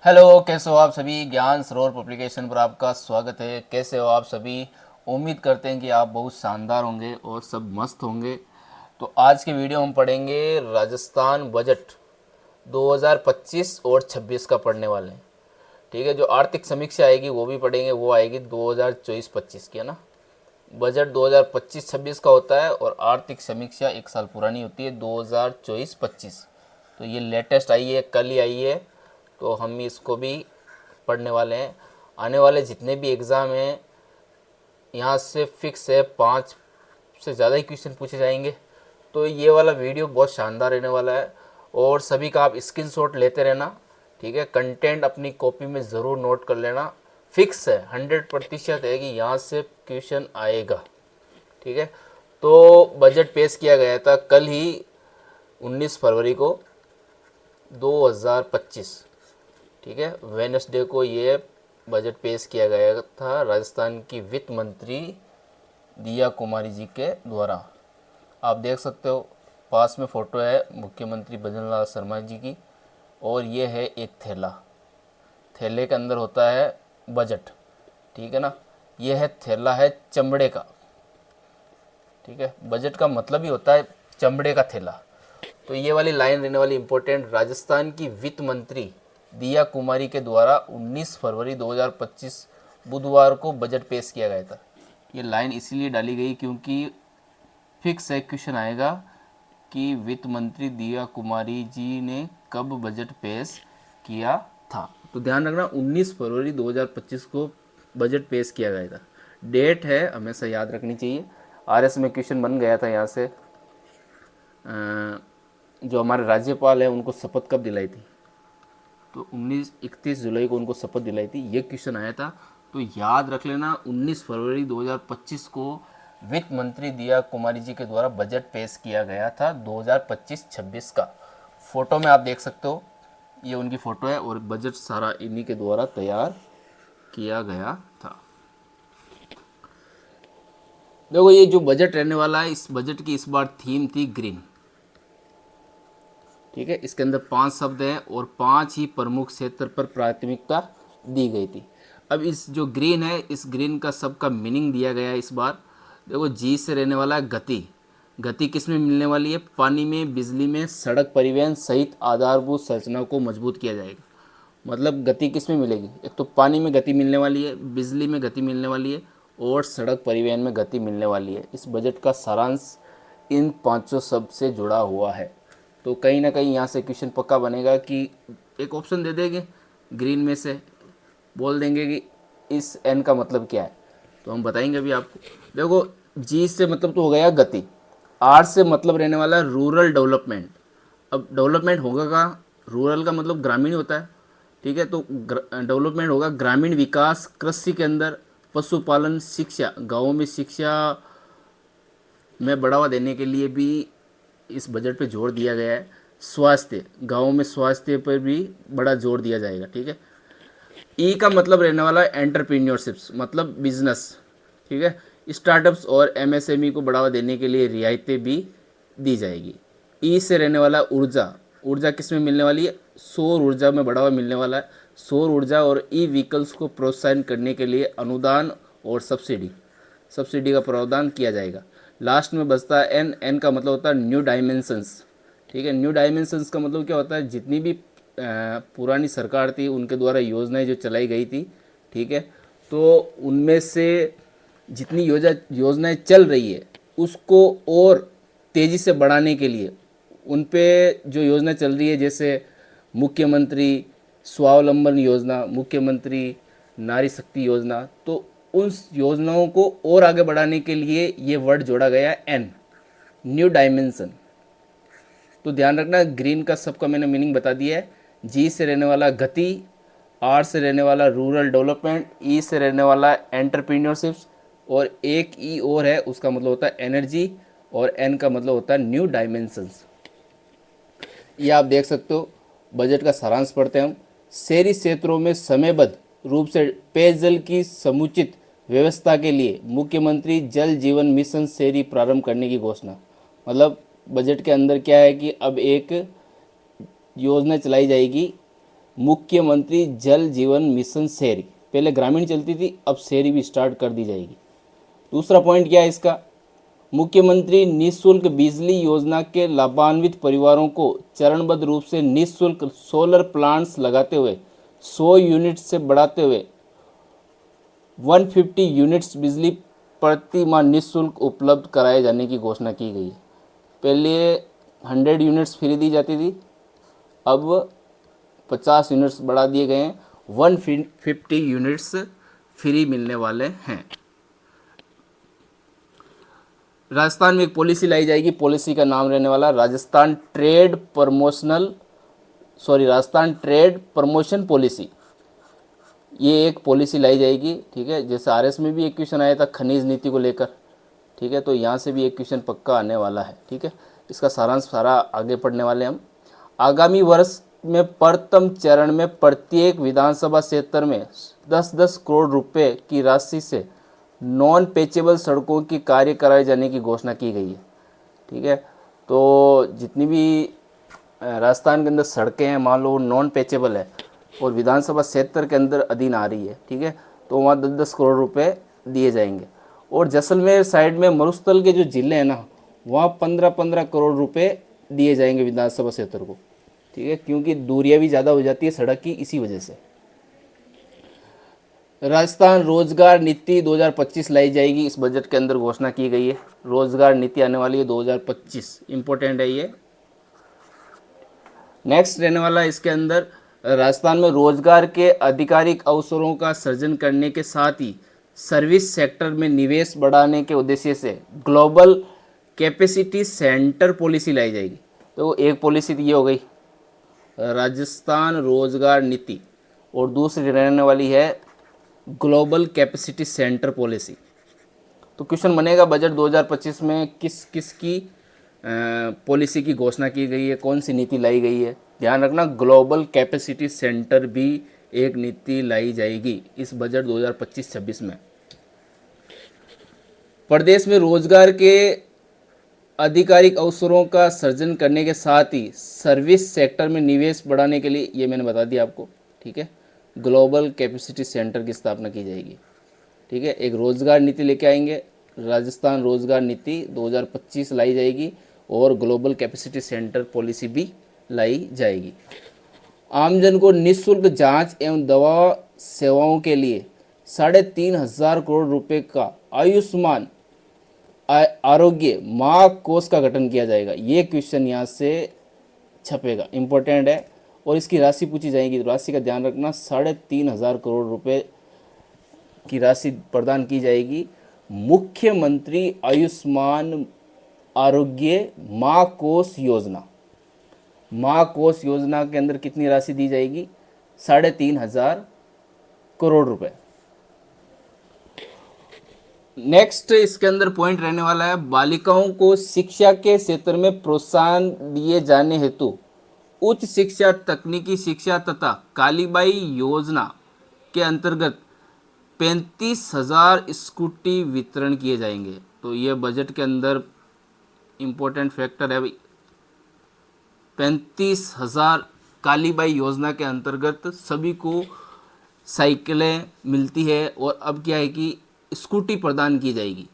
Hello, कैसे हो आप सभी। ज्ञान सरोवर पब्लिकेशन पर आपका स्वागत है। कैसे हो आप सभी। उम्मीद करते हैं कि आप बहुत शानदार होंगे और सब मस्त होंगे। तो आज के वीडियो हम पढ़ेंगे राजस्थान बजट 2025 और 26 का पढ़ने वाले हैं। ठीक है, जो आर्थिक समीक्षा आएगी वो भी पढ़ेंगे, वो आएगी 2024-25 की, है ना। बजट 2025-26 का होता है और आर्थिक समीक्षा एक साल पुरानी होती है, 2024-25। तो ये लेटेस्ट आई है, कल ही आई है। तो हम इसको भी पढ़ने वाले हैं। आने वाले जितने भी एग्ज़ाम हैं यहाँ से फिक्स है 5 से ज़्यादा ही क्वेश्चन पूछे जाएंगे। तो ये वाला वीडियो बहुत शानदार रहने वाला है और सभी का आप स्क्रीनशॉट लेते रहना। ठीक है, कंटेंट अपनी कॉपी में ज़रूर नोट कर लेना। फिक्स है, 100% है कि यहाँ से क्वेश्चन आएगा। ठीक है, तो बजट पेश किया गया था कल ही 19 फरवरी को 2025। ठीक है, वेनसडे को ये बजट पेश किया गया था राजस्थान की वित्त मंत्री दिया कुमारी जी के द्वारा। आप देख सकते हो, पास में फ़ोटो है मुख्यमंत्री भजनलाल शर्मा जी की और ये है एक थैला। थैले के अंदर होता है बजट। ठीक है ना, ये है थैला, है चमड़े का। ठीक है, बजट का मतलब ही होता है चमड़े का थैला। तो ये वाली लाइन रहने वाली इम्पोर्टेंट। राजस्थान की वित्त मंत्री दिया कुमारी के द्वारा 19 फरवरी 2025 बुधवार को बजट पेश किया गया था। ये लाइन इसीलिए डाली गई क्योंकि फिक्स एक क्वेश्चन आएगा कि वित्त मंत्री दिया कुमारी जी ने कब बजट पेश किया था। तो ध्यान रखना, 19 फरवरी 2025 को बजट पेश किया गया था। डेट है, हमेशा याद रखनी चाहिए। आरएस में क्वेश्चन बन गया था यहाँ से। जो हमारे राज्यपाल हैं उनको शपथ कब दिलाई थी, तो 31 जुलाई को उनको शपथ दिलाई थी। ये क्वेश्चन आया था, तो याद रख लेना 19 फरवरी 2025 को वित्त मंत्री दिया कुमारी जी के द्वारा बजट पेश किया गया था 2025-26 का। फोटो में आप देख सकते हो, ये उनकी फ़ोटो है और बजट सारा इन्हीं के द्वारा तैयार किया गया था। देखो, ये जो बजट रहने वाला है, इस बजट की इस बार थीम थी ग्रीन। ठीक है, इसके अंदर 5 शब्द हैं और 5 ही प्रमुख क्षेत्र पर प्राथमिकता दी गई थी। अब इस जो ग्रीन है, इस ग्रीन का सबका मीनिंग दिया गया है इस बार। देखो, जी से रहने वाला है गति। गति किस में मिलने वाली है, पानी में, बिजली में, सड़क परिवहन सहित आधारभूत संरचना को मजबूत किया जाएगा। मतलब गति किस में मिलेगी, एक तो पानी में गति मिलने वाली है, बिजली में गति मिलने वाली है और सड़क परिवहन में गति मिलने वाली है। इस बजट का सारांश इन पांचों शब्द से जुड़ा हुआ है। तो कहीं ना कहीं यहाँ से क्वेश्चन पक्का बनेगा कि एक ऑप्शन दे देंगे ग्रीन में से, बोल देंगे कि इस एन का मतलब क्या है। तो हम बताएंगे अभी आपको। देखो, जी से मतलब तो हो गया गति, आर से मतलब रहने वाला रूरल डेवलपमेंट। अब डेवलपमेंट होगा कहाँ, रूरल का मतलब ग्रामीण होता है। ठीक है, तो डेवलपमेंट होगा ग्रामीण विकास, कृषि के अंदर पशुपालन, शिक्षा, गाँवों में शिक्षा में बढ़ावा देने के लिए भी इस बजट पे जोर दिया गया है। स्वास्थ्य, गाँव में स्वास्थ्य पर भी बड़ा जोर दिया जाएगा। ठीक है, ई का मतलब रहने वाला है एंटरप्रीन्योरशिप्स, मतलब बिजनेस। ठीक है, स्टार्टअप्स और एमएसएमई को बढ़ावा देने के लिए रियायतें भी दी जाएगी। ई से रहने वाला ऊर्जा। ऊर्जा किस में मिलने वाली है, सौर ऊर्जा में बढ़ावा मिलने वाला है। सौर ऊर्जा और ई व्हीकल्स को प्रोत्साहन करने के लिए अनुदान और सब्सिडी का प्रावधान किया जाएगा। लास्ट में बचता है एन। एन का मतलब होता है न्यू डायमेंशंस। ठीक है, न्यू डायमेंशंस का मतलब क्या होता है, जितनी भी पुरानी सरकार थी उनके द्वारा योजनाएं जो चलाई गई थी, ठीक है, तो उनमें से जितनी योजनाएं चल रही है उसको और तेज़ी से बढ़ाने के लिए उन पे जो योजना चल रही है, जैसे मुख्यमंत्री स्वावलंबन योजना, मुख्यमंत्री नारी शक्ति योजना, तो उन योजनाओं को और आगे बढ़ाने के लिए ये वर्ड जोड़ा गया एन, न्यू डायमेंशन। तो ध्यान रखना, ग्रीन का सबका मैंने मीनिंग बता दिया है। जी से रहने वाला गति, आर से रहने वाला रूरल डेवलपमेंट, ई से रहने वाला एंटरप्रीन्योरशिप्स और एक ई और है, उसका मतलब होता है एनर्जी और एन का मतलब होता है न्यू डायमेंशंस। ये आप देख सकते हो। बजट का सारांश पढ़ते हैं हम। शहरी क्षेत्रों में समयबद्ध रूप से पेयजल की समुचित व्यवस्था के लिए मुख्यमंत्री जल जीवन मिशन शहरी प्रारंभ करने की घोषणा। मतलब बजट के अंदर क्या है कि अब एक योजना चलाई जाएगी मुख्यमंत्री जल जीवन मिशन शहरी, पहले ग्रामीण चलती थी, अब शहरी भी स्टार्ट कर दी जाएगी। दूसरा पॉइंट क्या है इसका, मुख्यमंत्री निःशुल्क बिजली योजना के लाभान्वित परिवारों को चरणबद्ध रूप से निःशुल्क सोलर प्लांट्स लगाते हुए 100 यूनिट से बढ़ाते हुए 150 यूनिट्स बिजली प्रति माह निःशुल्क उपलब्ध कराए जाने की घोषणा की गई है। पहले 100 यूनिट्स फ्री दी जाती थी, अब 50 यूनिट्स बढ़ा दिए गए हैं, 150 यूनिट्स फ्री मिलने वाले हैं। राजस्थान में एक पॉलिसी लाई जाएगी, पॉलिसी का नाम रहने वाला राजस्थान ट्रेड प्रमोशन पॉलिसी। ये एक पॉलिसी लाई जाएगी, ठीक है। जैसे आरएस में भी एक क्वेश्चन आया था खनिज नीति को लेकर, ठीक है, तो यहाँ से भी एक क्वेश्चन पक्का आने वाला है, ठीक है। इसका सारांश सारा आगे पढ़ने वाले हम। आगामी वर्ष में प्रथम चरण में प्रत्येक विधानसभा क्षेत्र में 10-10 करोड़ रुपए की राशि से नॉन पेचेबल सड़कों की कार्य कराए जाने की घोषणा की गई है, ठीक है। तो जितनी भी राजस्थान के अंदर सड़कें हैं, मान लो नॉन पेचेबल है और विधानसभा क्षेत्र के अंदर अधीन आ रही है, ठीक है, तो वहाँ 10-10 करोड़ रुपए दिए जाएंगे। और जैसलमेर साइड में मरुस्थल के जो जिले हैं ना, वहाँ 15-15 करोड़ रुपए दिए जाएंगे विधानसभा क्षेत्र को, ठीक है, क्योंकि दूरियाँ भी ज़्यादा हो जाती है सड़क की, इसी वजह से। राजस्थान रोजगार नीति 2025 लाई जाएगी, इस बजट के अंदर घोषणा की गई है। रोजगार नीति आने वाली है 2025, इंपॉर्टेंट है ये। नेक्स्ट रहने वाला इसके अंदर, राजस्थान में रोजगार के आधिकारिक अवसरों का सृजन करने के साथ ही सर्विस सेक्टर में निवेश बढ़ाने के उद्देश्य से ग्लोबल कैपेसिटी सेंटर पॉलिसी लाई जाएगी। तो एक पॉलिसी ये हो गई राजस्थान रोजगार नीति, और दूसरी रहने वाली है ग्लोबल कैपेसिटी सेंटर पॉलिसी। तो क्वेश्चन बनेगा बजट 2025 में किस किस की पॉलिसी की घोषणा की गई है, कौन सी नीति लाई गई है। ध्यान रखना, ग्लोबल कैपेसिटी सेंटर भी एक नीति लाई जाएगी इस बजट 2025-26 में। प्रदेश में रोजगार के आधिकारिक अवसरों का सृजन करने के साथ ही सर्विस सेक्टर में निवेश बढ़ाने के लिए, ये मैंने बता दिया आपको, ठीक है, ग्लोबल कैपेसिटी सेंटर की स्थापना की जाएगी, ठीक है। एक रोजगार नीति लेके आएंगे, राजस्थान रोजगार नीति 2025 लाई जाएगी, और ग्लोबल कैपेसिटी सेंटर पॉलिसी भी लाई जाएगी। आमजन को निःशुल्क जांच एवं दवा सेवाओं के लिए 3,500 करोड़ रुपए का आयुष्मान आरोग्य महाकोष का गठन किया जाएगा। ये क्वेश्चन यहाँ से छपेगा, इंपॉर्टेंट है, और इसकी राशि पूछी जाएगी। तो राशि का ध्यान रखना, 3,500 करोड़ रुपए की राशि प्रदान की जाएगी मुख्यमंत्री आयुष्मान आरोग्य महाकोष योजना। महाकोष योजना के अंदर कितनी राशि दी जाएगी? 3,500 करोड़ रुपए। नेक्स्ट इसके अंदर पॉइंट रहने वाला है, बालिकाओं को शिक्षा के क्षेत्र में प्रोत्साहन दिए जाने हेतु उच्च शिक्षा, तकनीकी शिक्षा तथा कालीबाई योजना के अंतर्गत 35,000 स्कूटी वितरण किए जाएंगे। तो ये बजट के अंदर इम्पोर्टेंट फैक्टर है भाई। 35,000 कालीबाई योजना के अंतर्गत सभी को साइकिलें मिलती है, और अब क्या है कि स्कूटी प्रदान की जाएगी।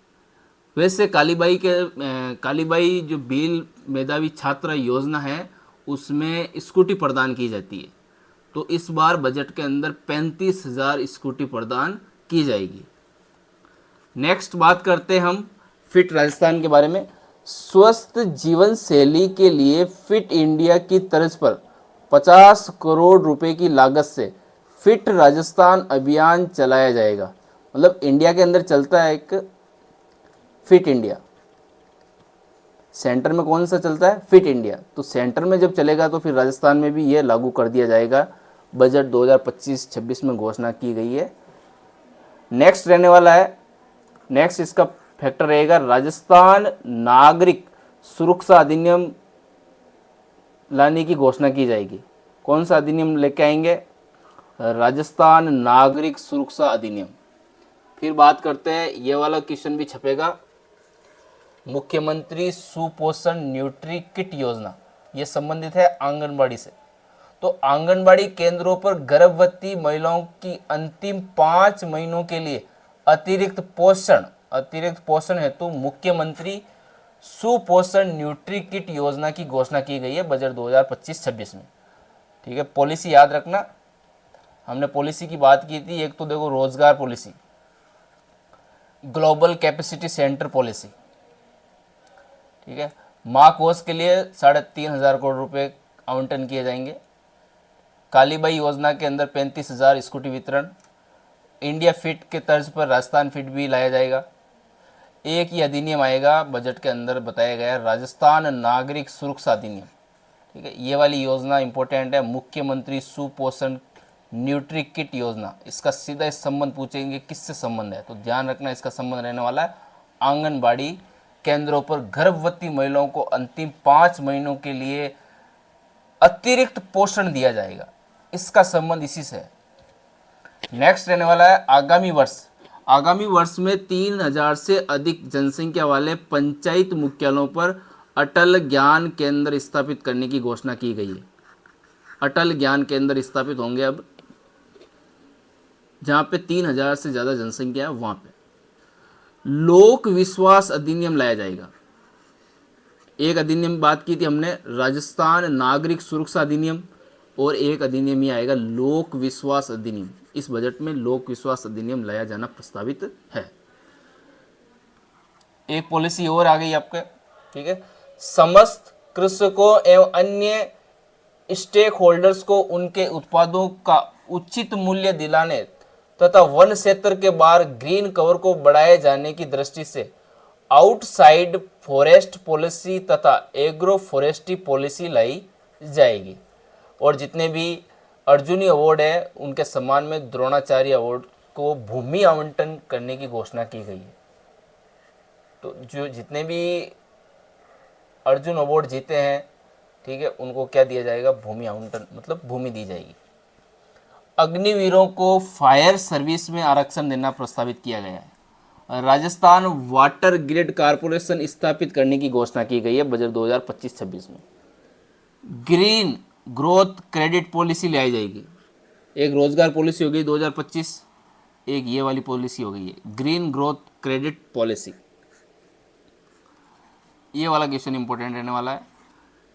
वैसे कालीबाई जो बील मेधावी छात्रा योजना है उसमें स्कूटी प्रदान की जाती है। तो इस बार बजट के अंदर 35,000 स्कूटी प्रदान की जाएगी। नेक्स्ट बात करते हैं हम फिट राजस्थान के बारे में। स्वस्थ जीवन शैली के लिए फिट इंडिया की तर्ज पर 50 करोड़ रुपए की लागत से फिट राजस्थान अभियान चलाया जाएगा। मतलब इंडिया के अंदर चलता है एक फिट इंडिया, सेंटर में कौन सा चलता है? Fit India. तो सेंटर में जब चलेगा तो फिर राजस्थान में भी ये लागू कर दिया जाएगा। बजट 2025-26 में घोषणा की गई है। नेक्स्ट रहने वाला है, नेक्स्ट इसका फैक्टर रहेगा राजस्थान नागरिक सुरक्षा अधिनियम लाने की घोषणा की जाएगी। कौन सा अधिनियम लेके आएंगे? राजस्थान नागरिक सुरक्षा अधिनियम। फिर बात करते हैं, ये वाला क्वेश्चन भी छपेगा, मुख्यमंत्री सुपोषण न्यूट्री किट योजना, ये संबंधित है आंगनबाड़ी से। तो आंगनबाड़ी केंद्रों पर गर्भवती महिलाओं की अंतिम 5 महीनों के लिए अतिरिक्त पोषण हेतु मुख्यमंत्री सुपोषण न्यूट्री किट योजना की घोषणा की गई है बजट 2025-26 में। ठीक है, पॉलिसी याद रखना, हमने पॉलिसी की बात की थी। एक तो देखो रोजगार policy, global capacity centre policy, ठीक है, माँ कोष के लिए 3,500 करोड़ रुपए आवंटन किए जाएंगे। कालीबाई योजना के अंदर 35,000 स्कूटी वितरण। इंडिया फिट के तर्ज पर राजस्थान फिट भी लाया जाएगा। एक ही अधिनियम आएगा बजट के अंदर बताया गया, राजस्थान नागरिक सुरक्षा अधिनियम। ठीक है, ये वाली योजना इंपॉर्टेंट है, मुख्यमंत्री सुपोषण न्यूट्री किट योजना। इसका सीधा इस संबंध पूछेंगे किससे संबंध है, तो ध्यान रखना इसका संबंध रहने वाला है आंगनबाड़ी केंद्रों पर गर्भवती महिलाओं को अंतिम 5 महीनों के लिए अतिरिक्त पोषण दिया जाएगा, इसका संबंध इसी से है। नेक्स्ट रहने वाला है आगामी वर्ष में 3,000 से अधिक जनसंख्या वाले पंचायत मुख्यालयों पर अटल ज्ञान केंद्र स्थापित करने की घोषणा की गई है। अटल ज्ञान केंद्र स्थापित होंगे अब, जहां पे 3,000 से ज़्यादा जनसंख्या है वहां पे। लोक विश्वास अधिनियम लाया जाएगा। एक अधिनियम बात की थी हमने, राजस्थान नागरिक सुरक्षा अधिनियम, और एक अधिनियम ही आएगा लोक विश्वास अधिनियम। इस बजट में लोक विश्वास अधिनियम लाया जाना प्रस्तावित है। एक पॉलिसी और आ गई आपके, ठीक है, समस्त कृषकों एवं अन्य स्टेक होल्डर्स को उनके उत्पादों का उचित मूल्य दिलाने तथा वन क्षेत्र के बाहर ग्रीन कवर को बढ़ाए जाने की दृष्टि से आउटसाइड फॉरेस्ट पॉलिसी तथा एग्रो फॉरेस्ट्री पॉलिसी लाई जाएगी। और जितने भी अर्जुनी अवार्ड है उनके सम्मान में द्रोणाचार्य अवार्ड को भूमि आवंटन करने की घोषणा की गई है। तो जो जितने भी अर्जुन अवार्ड जीते हैं, ठीक है, उनको क्या दिया जाएगा, भूमि आवंटन, मतलब भूमि दी जाएगी। अग्निवीरों को फायर सर्विस में आरक्षण देना प्रस्तावित किया गया है। राजस्थान वाटर ग्रिड कारपोरेशन स्थापित करने की घोषणा की गई है बजट 2025-26 में। ग्रीन ग्रोथ क्रेडिट पॉलिसी लाई जाएगी। एक रोजगार पॉलिसी हो गई 2025, एक ये वाली पॉलिसी हो गई है ग्रीन ग्रोथ क्रेडिट पॉलिसी। ये वाला क्वेश्चन इंपॉर्टेंट रहने वाला है।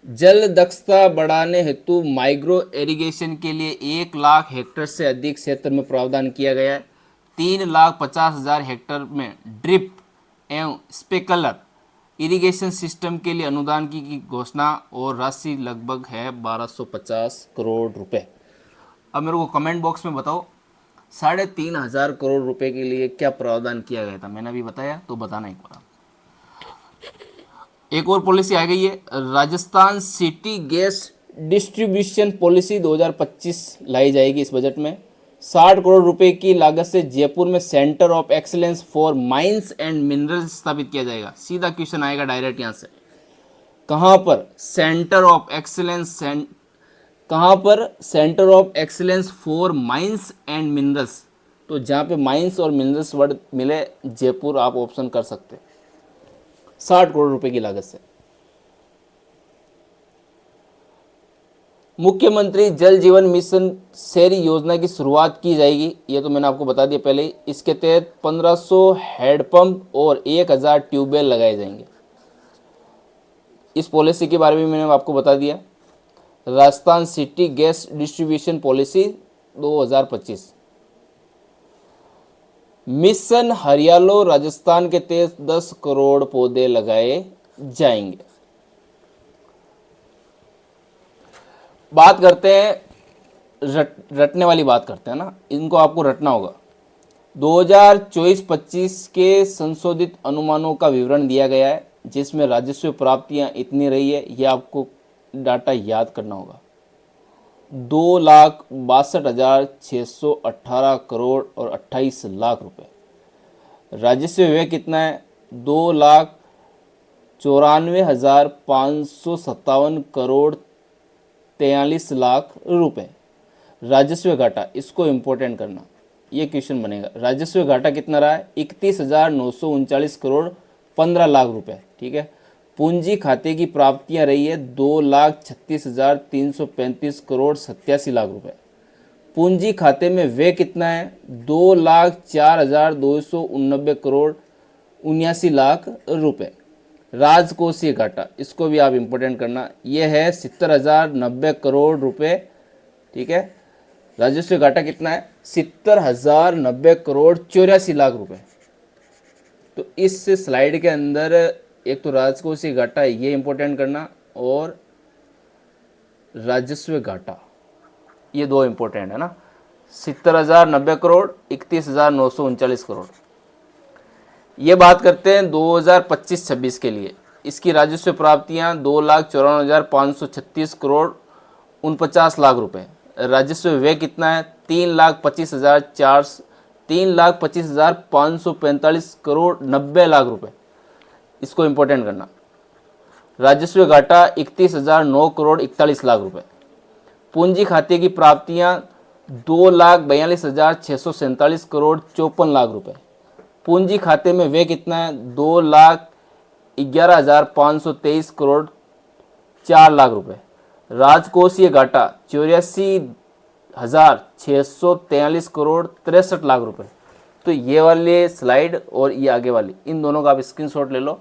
जल दक्षता बढ़ाने हेतु माइक्रो इरिगेशन के लिए 1 लाख हेक्टेयर से अधिक क्षेत्र में प्रावधान किया गया है। 3,50,000 हेक्टेयर में ड्रिप एवं स्प्रिंकलर इरिगेशन सिस्टम के लिए अनुदान की घोषणा, और राशि लगभग है 1,250 करोड़ रुपए। अब मेरे को कमेंट बॉक्स में बताओ 3,500 करोड़ रुपए के लिए क्या प्रावधान किया गया था, मैंने अभी बताया, तो बताना एक बार। एक और पॉलिसी आ गई है, Rajasthan city gas distribution policy 2025 लाई जाएगी इस बजट में। 60 करोड़ रुपए की लागत से जयपुर में centre of excellence for mines and minerals स्थापित किया जाएगा। सीधा क्वेश्चन आएगा डायरेक्ट यहाँ से, कहाँ पर सेंटर ऑफ एक्सीलेंस, कहाँ पर centre of excellence for mines and minerals, तो जहाँ पे माइंस और मिनरल्स वर्ड मिले जयपुर आप ऑप्शन कर सकते। 60 करोड़ रुपए की लागत से। मुख्यमंत्री जल जीवन मिशन शहरी योजना की शुरुआत की जाएगी, ये तो मैंने आपको बता दिया पहले ही। इसके तहत 1,500 हैंडपंप और 1,000 ट्यूबवेल लगाए जाएंगे। इस पॉलिसी के बारे में मैंने आपको बता दिया, Rajasthan city gas distribution policy 2025। Mission Hariyalo Rajasthan के तहत 10 करोड़ पौधे लगाए जाएंगे। बात करते हैं रटने वाली बात करते हैं ना, इनको आपको रटना होगा। 2024-25 के संशोधित अनुमानों का विवरण दिया गया है, जिसमें राजस्व प्राप्तियां इतनी रही है, यह आपको डाटा याद करना होगा। 2,62,618 करोड़ और 28 लाख रुपए। राजस्व व्यय कितना है, 2,94,557 करोड़ 43 लाख रुपए। राजस्व घाटा, इसको इंपॉर्टेंट करना, ये क्वेश्चन बनेगा। राजस्व घाटा कितना रहा है, 31,939 करोड़ 15 लाख रुपए। ठीक है, पूंजी खाते की प्राप्तियां रही है 2,36,335 करोड़ 87 लाख रुपए। पूंजी खाते में व्यय कितना है? 2,04,289 करोड़ 79 लाख रुपए। राजकोषीय घाटा, इसको भी आप इंपोर्टेंट करना, यह है 70,090 करोड़ रुपए। ठीक है, राजस्व घाटा कितना है? 70,090 करोड़ 84 लाख रुपए। तो इस स्लाइड के अंदर एक तो राजकोषीय घाटा ये इंपॉर्टेंट करना, और राजस्व घाटा, ये दो इंपॉर्टेंट है ना। 70,090 करोड़ 31,939 करोड़। ये बात करते हैं 2025-26 के लिए। इसकी राजस्व प्राप्तियां 2,54,536 करोड़ 49 लाख रुपए। राजस्व व्यय कितना है? 3,25,545 करोड़ 90 लाख रुपए। इसको इंपॉर्टेंट करना। राजस्व घाटा 31,009 करोड़ 41 लाख रुपए। पूंजी खाते की प्राप्तियां 2,42,647 करोड़ 54 लाख रुपए। पूंजी खाते में व्यय कितना है? 2,11,523 करोड़ 4 लाख रुपए। राजकोषीय घाटा 84,643 करोड़ 63 लाख रुपए। तो ये वाले स्लाइड और ये आगे वाली, इन दोनों का आप स्क्रीनशॉट ले लो।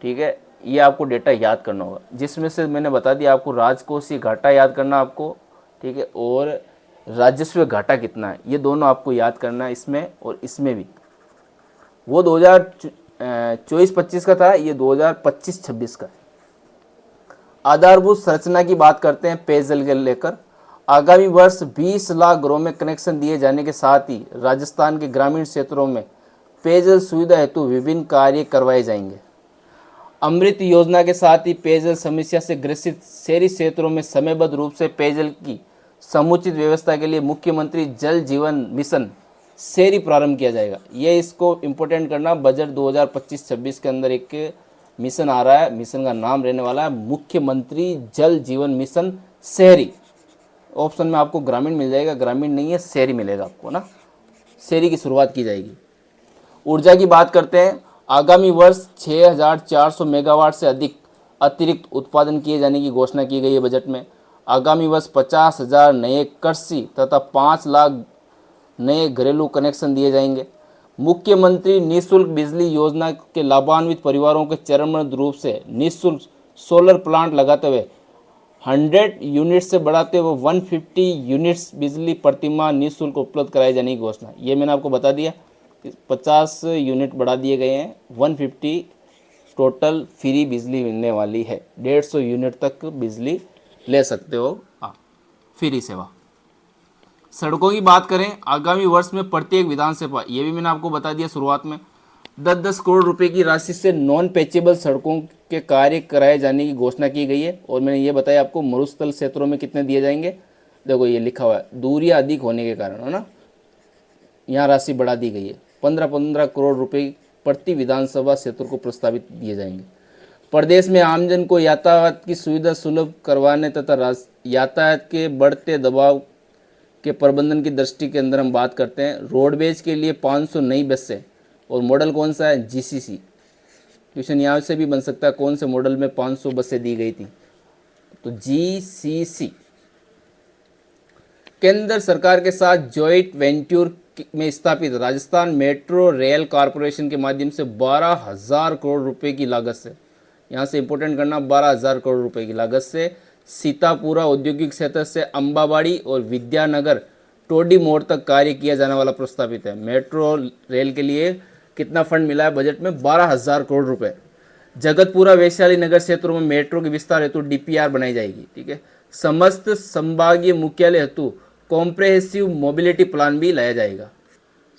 ठीक है, ये आपको डेटा याद करना होगा, जिसमें से मैंने बता दिया आपको राजकोषीय घाटा याद करना आपको। ठीक है, और राजस्व घाटा कितना है, ये दोनों आपको याद करना है इसमें और इसमें भी। वो 2024-25 का था, ये 2025-26 का है। आधारभूत संरचना की बात करते हैं पेयजल के लेकर। आगामी वर्ष 20 लाख घरों में कनेक्शन दिए जाने के साथ ही राजस्थान के ग्रामीण क्षेत्रों में पेयजल सुविधा हेतु विभिन्न कार्य करवाए जाएंगे। अमृत योजना के साथ ही पेयजल समस्या से ग्रसित शहरी क्षेत्रों में समयबद्ध रूप से पेयजल की समुचित व्यवस्था के लिए मुख्यमंत्री जल जीवन मिशन शहरी प्रारंभ किया जाएगा। ये इसको इम्पोर्टेंट करना, बजट 2025-26 के अंदर एक मिशन आ रहा है। मिशन का नाम रहने वाला है मुख्यमंत्री जल जीवन मिशन शहरी। ऑप्शन में आपको ग्रामीण मिल जाएगा, ग्रामीण नहीं है, शहरी मिलेगा आपको ना। शहरी की शुरुआत की जाएगी। ऊर्जा की बात करते हैं। आगामी वर्ष 6,400 मेगावाट से अधिक अतिरिक्त उत्पादन किए जाने की घोषणा की गई है बजट में। आगामी वर्ष 50,000 नए कृषि तथा 5 लाख नए घरेलू कनेक्शन दिए जाएंगे। मुख्यमंत्री निःशुल्क बिजली योजना के लाभान्वित परिवारों के चरणबद्ध रूप से निःशुल्क सोलर प्लांट लगाते हुए 100 यूनिट से बढ़ाते हुए 150 यूनिट्स बिजली प्रतिमाह निःशुल्क उपलब्ध कराए जाने की घोषणा। ये मैंने आपको बता दिया, 50 यूनिट बढ़ा दिए गए हैं, 150 टोटल फ्री बिजली मिलने वाली है। 150 यूनिट तक बिजली ले सकते हो आप, फ्री सेवा। सड़कों की बात करें, आगामी वर्ष में प्रत्येक विधानसभा, ये भी मैंने आपको बता दिया शुरुआत में, 10-10 करोड़ रुपए की राशि से नॉन पैचेबल सड़कों के कार्य कराए जाने की घोषणा की गई है। और मैंने ये बताया आपको मरुस्थल क्षेत्रों में कितने दिए जाएंगे। देखो ये लिखा हुआ है, दूरियां अधिक होने के कारण, है ना, यहाँ राशि बढ़ा दी गई है। 15-15 करोड़ रुपए प्रति विधानसभा क्षेत्र को प्रस्तावित दिए जाएंगे। प्रदेश में आमजन को यातायात की सुविधा सुलभ करवाने तथा यातायात के बढ़ते दबाव के प्रबंधन की दृष्टि के अंदर हम बात करते हैं। रोडवेज के लिए 500 नई बसें, और मॉडल कौन सा है? जीसीसी। क्वेश्चन यहाँ से भी बन सकता है, कौन से मॉडल में 500 बसें दी गई थी, तो जीसीसी। केंद्र सरकार के साथ जॉइंट वेंचर में स्थापित राजस्थान मेट्रो रेल कॉरपोरेशन के माध्यम से 12,000 करोड़ रुपए की लागत से, यहाँ से इंपोर्टेंट करना, 12,000 करोड़ रुपए की लागत से सीतापुरा औद्योगिक क्षेत्र से अंबाबाड़ी और विद्यानगर टोडी मोड़ तक कार्य किया जाने वाला प्रस्तावित है। मेट्रो रेल के लिए कितना फंड मिला है बजट में? 12,000 करोड़ रुपए। जगतपुरा वैशाली नगर क्षेत्रों में मेट्रो के विस्तार हेतु डीपीआर बनाई जाएगी। ठीक है, समस्त संभागीय मुख्यालय हेतु कॉम्प्रहेंसिव मोबिलिटी प्लान भी लाया जाएगा।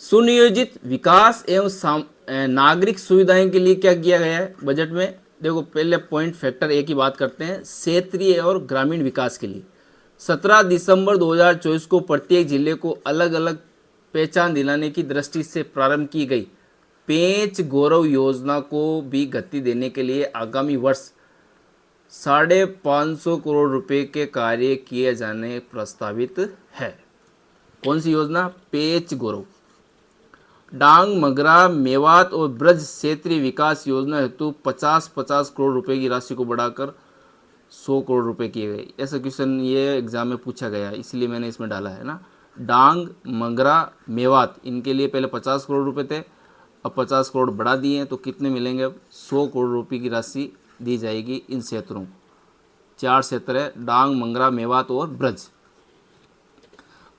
सुनियोजित विकास एवं नागरिक सुविधाएं के लिए क्या किया गया है बजट में? देखो पहले पॉइंट फैक्टर ए की बात करते हैं, क्षेत्रीय और ग्रामीण विकास के लिए 17 दिसंबर 2024 को प्रत्येक जिले को अलग अलग पहचान दिलाने की दृष्टि से प्रारंभ की गई पेंच गौरव योजना को भी गति देने के लिए आगामी वर्ष 550 करोड़ रुपए के कार्य किए जाने प्रस्तावित है। कौन सी योजना? पेंच गौरव। डांग, मगरा, मेवात और ब्रज क्षेत्रीय विकास योजना हेतु 50-50 करोड़ रुपए की राशि को बढ़ाकर 100 करोड़ रुपए किए गए। ऐसा क्वेश्चन ये एग्जाम में पूछा गया है, इसलिए मैंने इसमें डाला है ना। डांग, मगरा, मेवात, इनके लिए पहले 50 करोड़ रुपए थे, अब 50 करोड़ बढ़ा दिए हैं, तो कितने मिलेंगे? अब 100 करोड़ रुपए की राशि दी जाएगी इन क्षेत्रों को। 4 क्षेत्र है, डांग, मंगरा, मेवात और ब्रज।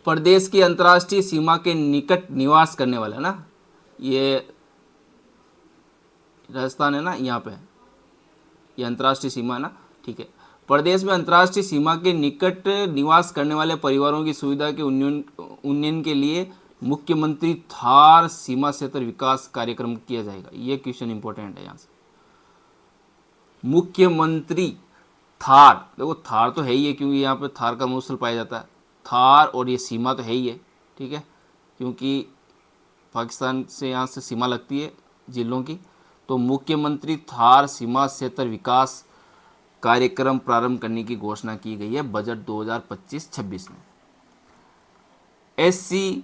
प्रदेश की अंतर्राष्ट्रीय सीमा के निकट निवास करने वाला है ना, ये राजस्थान है ना, यहाँ पे ये अंतर्राष्ट्रीय सीमा है ना, ठीक है। प्रदेश में अंतर्राष्ट्रीय सीमा के निकट निवास करने वाले परिवारों की सुविधा के उन्नयन के लिए मुख्यमंत्री थार सीमा क्षेत्र विकास कार्यक्रम किया जाएगा। ये क्वेश्चन इंपॉर्टेंट है यहाँ से। मुख्यमंत्री थार, देखो थार तो है ही है क्योंकि यहाँ पे थार का मौसल पाया जाता है, थार, और ये सीमा तो है ही है, ठीक है, क्योंकि पाकिस्तान से यहाँ से सीमा लगती है जिलों की। तो मुख्यमंत्री थार सीमा क्षेत्र विकास कार्यक्रम प्रारंभ करने की घोषणा की गई है बजट 2025-26 में। SC,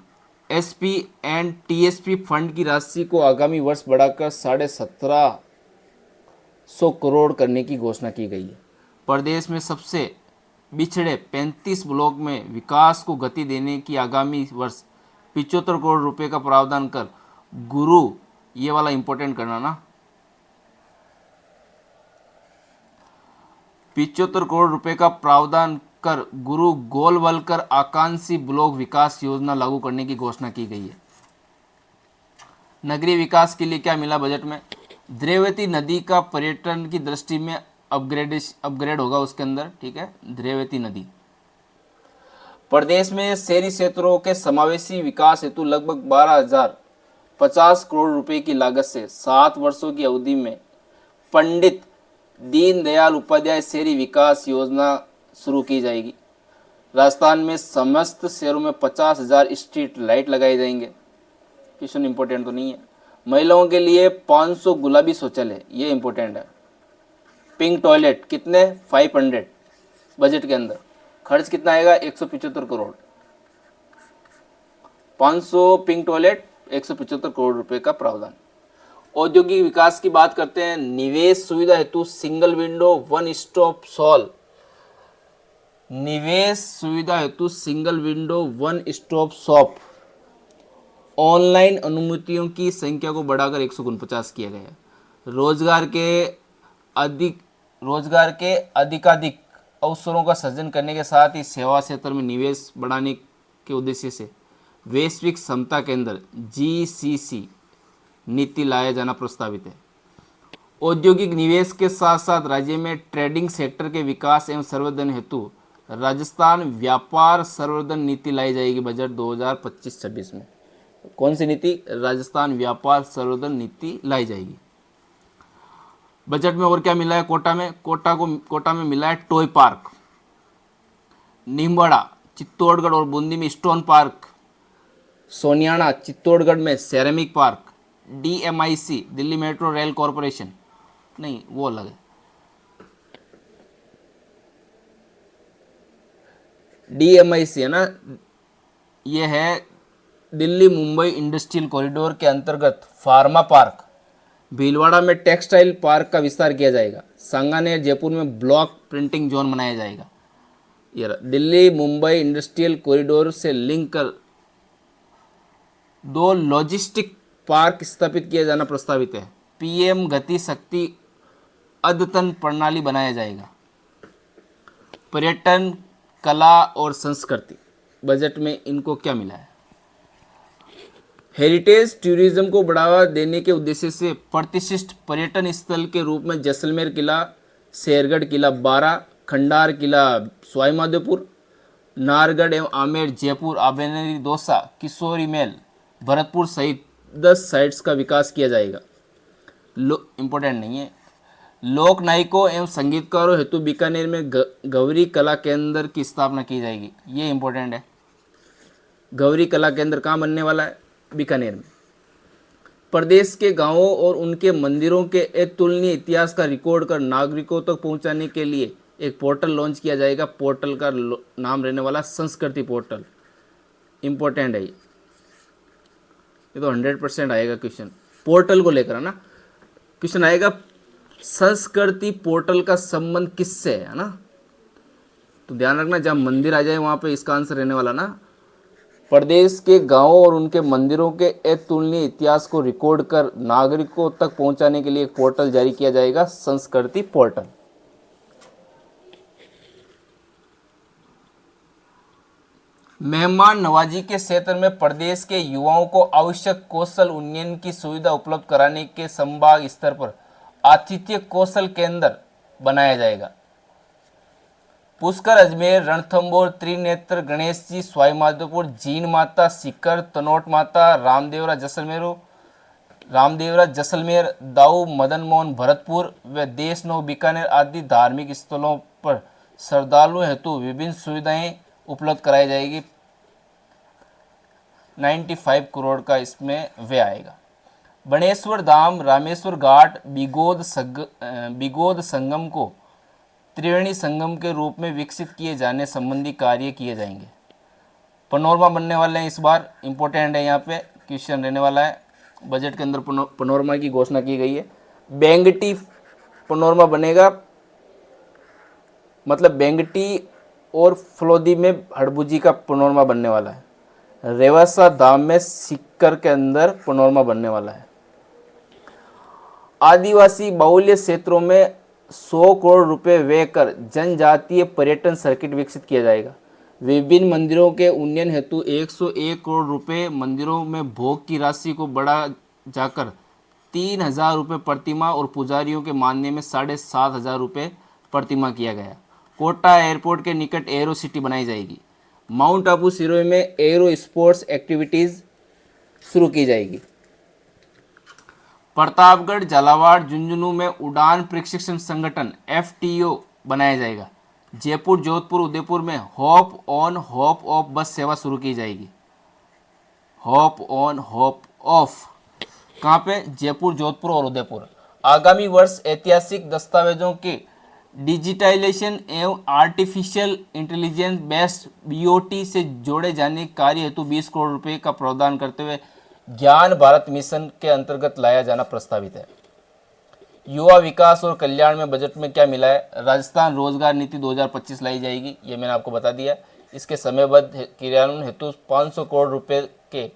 SP and TSP fund की राशि को आगामी वर्ष बढ़ाकर 1750 करोड़ करने की घोषणा की गई है। प्रदेश में सबसे पिछड़े 35 ब्लॉक में विकास को गति देने की आगामी वर्ष 75 करोड़ रुपए का प्रावधान कर गुरु, ये वाला इंपॉर्टेंट करना ना, 75 करोड़ रुपए का प्रावधान कर गुरु गोलवलकर आकांक्षी ब्लॉक विकास योजना लागू करने की घोषणा की गई है। नगरीय विकास के लिए क्या मिला बजट में? द्रव्यवती नदी का पर्यटन की दृष्टि में अपग्रेड होगा उसके अंदर, ठीक है, द्रव्यवती नदी। प्रदेश में शहरी क्षेत्रों के समावेशी विकास हेतु लगभग 12,050 करोड़ रुपए की लागत से 7 वर्षों की अवधि में पंडित दीनदयाल उपाध्याय शहरी विकास योजना शुरू की जाएगी। राजस्थान में समस्त शहरों में 50,000 स्ट्रीट लाइट लगाए जाएंगे। क्वेश्चन इंपॉर्टेंट तो नहीं है। महिलाओं के लिए 500 गुलाबी शौचालय, ये इंपॉर्टेंट है। पिंक टॉयलेट कितने? 500 बजट के अंदर। खर्च कितना आएगा? 175 करोड़। 500 पिंक टॉयलेट, 175 करोड़ रुपए का प्रावधान। औद्योगिक विकास की बात करते हैं। निवेश सुविधा हेतु single window one stop solve, निवेश सुविधा हेतु single window one stop shop online अनुमतियों की संख्या को बढ़ाकर 149 किया गया है। रोजगार के अधिकाधिक अवसरों का सृजन करने के साथ ही सेवा क्षेत्र में निवेश बढ़ाने के उद्देश्य से वैश्विक क्षमता केंद्र जीसीसी नीति लाया जाना प्रस्तावित है। औद्योगिक निवेश के साथ साथ राज्य में ट्रेडिंग सेक्टर के विकास एवं संवर्धन हेतु राजस्थान व्यापार संवर्धन नीति लाई जाएगी बजट 2025-26 में। कौन सी नीति? राजस्थान व्यापार संवर्धन नीति लाई जाएगी। बजट में और क्या मिला है? कोटा में मिला है टॉय पार्क, निम्बाड़ा चित्तौड़गढ़ और बूंदी में स्टोन पार्क, सोनियाना चित्तौड़गढ़ में ceramic park, DMIC Delhi metro rail corporation, नहीं वो अलग है, DMIC है ना, ये है दिल्ली मुंबई इंडस्ट्रियल कॉरिडोर के अंतर्गत फार्मा पार्क। भीलवाड़ा में टेक्सटाइल पार्क का विस्तार किया जाएगा। सांगानेर जयपुर में ब्लॉक प्रिंटिंग जोन बनाया जाएगा। ये दिल्ली मुंबई इंडस्ट्रियल कॉरिडोर से लिंक कर 2 लॉजिस्टिक पार्क स्थापित किया जाना प्रस्तावित है। PM गति शक्ति अद्यतन प्रणाली बनाया जाएगा। पर्यटन, कला और संस्कृति, बजट में इनको क्या मिला है? हेरिटेज टूरिज्म को बढ़ावा देने के उद्देश्य से प्रतिष्ठित पर्यटन स्थल के रूप में जैसलमेर किला, शेरगढ़ किला 12, खंडार किला सवाईमाधोपुर, नाहरगढ़ एवं आमेर जयपुर, आबेनरी दौसा, किशोरी महल भरतपुर सहित 10 साइट्स का विकास किया जाएगा। इम्पोर्टेंट नहीं है। लोक नायकों एवं संगीतकारों हेतु बीकानेर में गौरी कला केंद्र की स्थापना की जाएगी। ये इम्पोर्टेंट है। गौरी कला केंद्र कहाँ बनने वाला है? बीकानेर में। प्रदेश के गांवों और उनके मंदिरों के अतुलनीय इतिहास का रिकॉर्ड कर नागरिकों तक पहुंचाने के लिए एक पोर्टल लॉन्च किया जाएगा। पोर्टल का नाम रहने वाला संस्कृति पोर्टल। इम्पोर्टेंट है। ये तो 100% आएगा क्वेश्चन, पोर्टल को लेकर है ना क्वेश्चन आएगा। संस्कृति पोर्टल का संबंध किससे है ना, तो ध्यान रखना जहाँ मंदिर आ जाए वहाँ पे इसका आंसर रहने वाला ना। प्रदेश के गांवों और उनके मंदिरों के अतुलनीय इतिहास को रिकॉर्ड कर नागरिकों तक पहुंचाने के लिए एक पोर्टल जारी किया जाएगा, संस्कृति पोर्टल। मेहमान नवाजी के क्षेत्र में प्रदेश के युवाओं को आवश्यक कौशल उन्नयन की सुविधा उपलब्ध कराने के संभाग स्तर पर आतिथ्य कौशल केंद्र बनाया जाएगा। पुष्कर अजमेर, रणथंभौर, त्रिनेत्र, गणेश जी, स्वाई माधोपुर, जीन माता, सीकर, तनोट माता, रामदेवरा जैसलमेर, दाऊ, मदन मोहन, भरतपुर व देशनोक, बीकानेर आदि धार्मिक स्थलों पर श्रद्धालुओं हेतु विभिन्न सुविधाएं उपलब्ध कराई जाएगी। 95 करोड़ का इसमें व्यय आएगा। बनेश्वर धाम, रामेश्वर घाट, बिगोद संगम को त्रिवेणी संगम के रूप में विकसित किए जाने संबंधी कार्य किए जाएंगे। पनोरमा बनने वाले हैं इस बार, इंपॉर्टेंट है, यहाँ पे क्वेश्चन रहने वाला है। बजट के अंदर पनोरमा की घोषणा की गई है। बेंगटी पनोरमा बनेगा, मतलब बेंगटी और फलोदी में हड़बुजी का पनोरमा बनने वाला है। रेवासा धाम में सीकर के अंदर पनोरमा बनने वाला है। आदिवासी बाहुल्य क्षेत्रों में 100 करोड़ रुपए व्यय कर जनजातीय पर्यटन सर्किट विकसित किया जाएगा। विभिन्न मंदिरों के उन्नयन हेतु 101 करोड़ रुपए, मंदिरों में भोग की राशि को बढ़ा जाकर 3000 रुपये प्रतिमाह और पुजारियों के मानने में 7500 रुपये प्रतिमाह किया गया। कोटा एयरपोर्ट के निकट एरो सिटी बनाई जाएगी। माउंट आबू सिरोही में एरो स्पोर्ट्स एक्टिविटीज़ शुरू की जाएगी। प्रतापगढ़, झालावाड़, झुंझुनू में उड़ान प्रशिक्षण संगठन FTO बनाया जाएगा। जयपुर, जोधपुर, उदयपुर में हॉप ऑन हॉप ऑफ बस सेवा शुरू की जाएगी। हॉप ऑन हॉप ऑफ कहाँ पे? जयपुर, जोधपुर और उदयपुर। आगामी वर्ष ऐतिहासिक दस्तावेजों के डिजिटाइजेशन एवं आर्टिफिशियल इंटेलिजेंस बेस्ड BOT से जोड़े जाने के कार्य हेतु 20 करोड़ रुपए का प्रावधान करते हुए ज्ञान भारत मिशन के अंतर्गत लाया जाना प्रस्तावित है। युवा विकास और कल्याण में बजट में क्या मिला है? राजस्थान रोजगार नीति 2025 लाई जाएगी, ये मैंने आपको बता दिया। इसके समयबद्ध क्रियान्वयन हेतु 500 करोड़ रुपए के